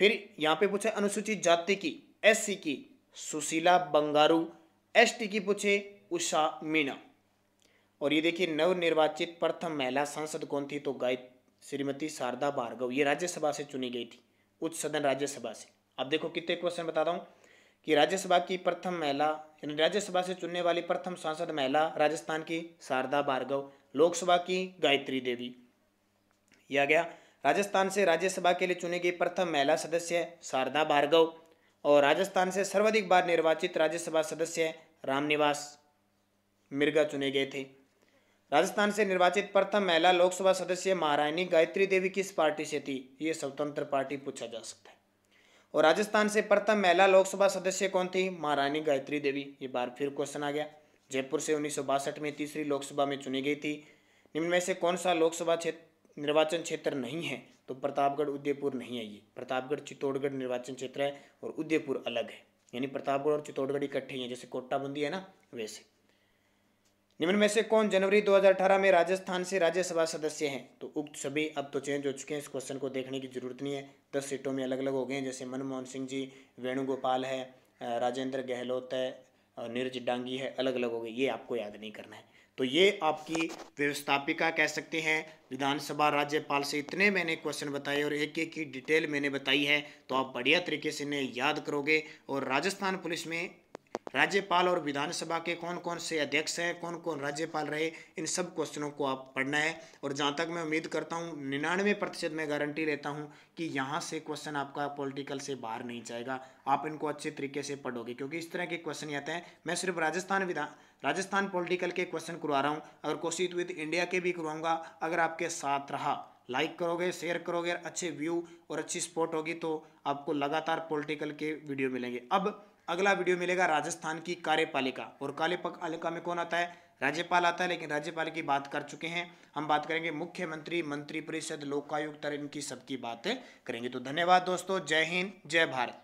फिर यहाँ पे पूछे अनुसूचित जाति की एससी की सुशीला बंगारू, एसटी की पूछे उषा मीणा। और ये देखिए नवनिर्वाचित प्रथम महिला सांसद कौन थी, तो श्रीमती शारदा भार्गव, ये राज्यसभा से चुनी गई थी, उच्च सदन राज्यसभा से। अब देखो कितने क्वेश्चन बताता हूँ कि राज्यसभा की प्रथम महिला, यानी राज्यसभा से चुनने वाली प्रथम सांसद महिला राजस्थान की शारदा भार्गव, लोकसभा की गायत्री देवी। यह गया राजस्थान से राज्यसभा के लिए चुनी गई प्रथम महिला सदस्य शारदा भार्गव, और राजस्थान से सर्वाधिक बार निर्वाचित राज्यसभा सदस्य रामनिवास मिर्गा चुने गए थे। राजस्थान से निर्वाचित प्रथम महिला लोकसभा सदस्य महारानी गायत्री देवी किस पार्टी से थी? ये स्वतंत्र पार्टी पूछा जा सकता है। और राजस्थान से प्रथम महिला लोकसभा सदस्य कौन थी? महारानी गायत्री देवी। ये बार फिर क्वेश्चन आ गया। जयपुर से 1962 में तीसरी लोकसभा में चुनी गई थी। निम्न में से कौन सा लोकसभा क्षेत्र निर्वाचन क्षेत्र नहीं है? तो प्रतापगढ़ उदयपुर नहीं है। ये प्रतापगढ़ चित्तौड़गढ़ निर्वाचन क्षेत्र है और उदयपुर अलग है, यानी प्रतापगढ़ और चित्तौड़गढ़ इकट्ठे ही है, जैसे कोटा बूंदी है ना वैसे। निम्न में से कौन जनवरी 2018 में राजस्थान से राज्यसभा सदस्य हैं? तो उक्त सभी अब तो चेंज हो चुके हैं, इस क्वेश्चन को देखने की जरूरत नहीं है। 10 सीटों में अलग अलग हो गए हैं, जैसे मनमोहन सिंह जी, वेणुगोपाल है, राजेंद्र गहलोत है, नीरज डांगी है, अलग अलग हो गए। ये आपको याद नहीं करना है। तो ये आपकी व्यवस्थापिका कह सकते हैं विधानसभा राज्यपाल से। इतने मैंने क्वेश्चन बताए और एक एक की डिटेल मैंने बताई है, तो आप बढ़िया तरीके से इन्हें याद करोगे। और राजस्थान पुलिस में राज्यपाल और विधानसभा के कौन कौन से अध्यक्ष हैं, कौन कौन राज्यपाल रहे, इन सब क्वेश्चनों को आप पढ़ना है। और जहाँ तक मैं उम्मीद करता हूँ 99% मैं गारंटी लेता हूँ कि यहाँ से क्वेश्चन आपका पॉलिटिकल से बाहर नहीं जाएगा। आप इनको अच्छे तरीके से पढ़ोगे, क्योंकि इस तरह के क्वेश्चन आते हैं। मैं सिर्फ राजस्थान पॉलिटिकल के क्वेश्चन करवा रहा हूँ, अगर कोशिश विद इंडिया के भी करवाऊंगा। अगर आपके साथ रहा, लाइक करोगे, शेयर करोगे, अच्छे व्यू और अच्छी सपोर्ट होगी, तो आपको लगातार पॉलिटिकल के वीडियो मिलेंगे। अब अगला वीडियो मिलेगा राजस्थान की कार्यपालिका, और कार्यपालिका में कौन आता है? राज्यपाल आता है, लेकिन राज्यपाल की बात कर चुके हैं। हम बात करेंगे मुख्यमंत्री, मंत्रिपरिषद, लोकायुक्त, इनकी सबकी बातें करेंगे। तो धन्यवाद दोस्तों, जय हिंद, जय भारत।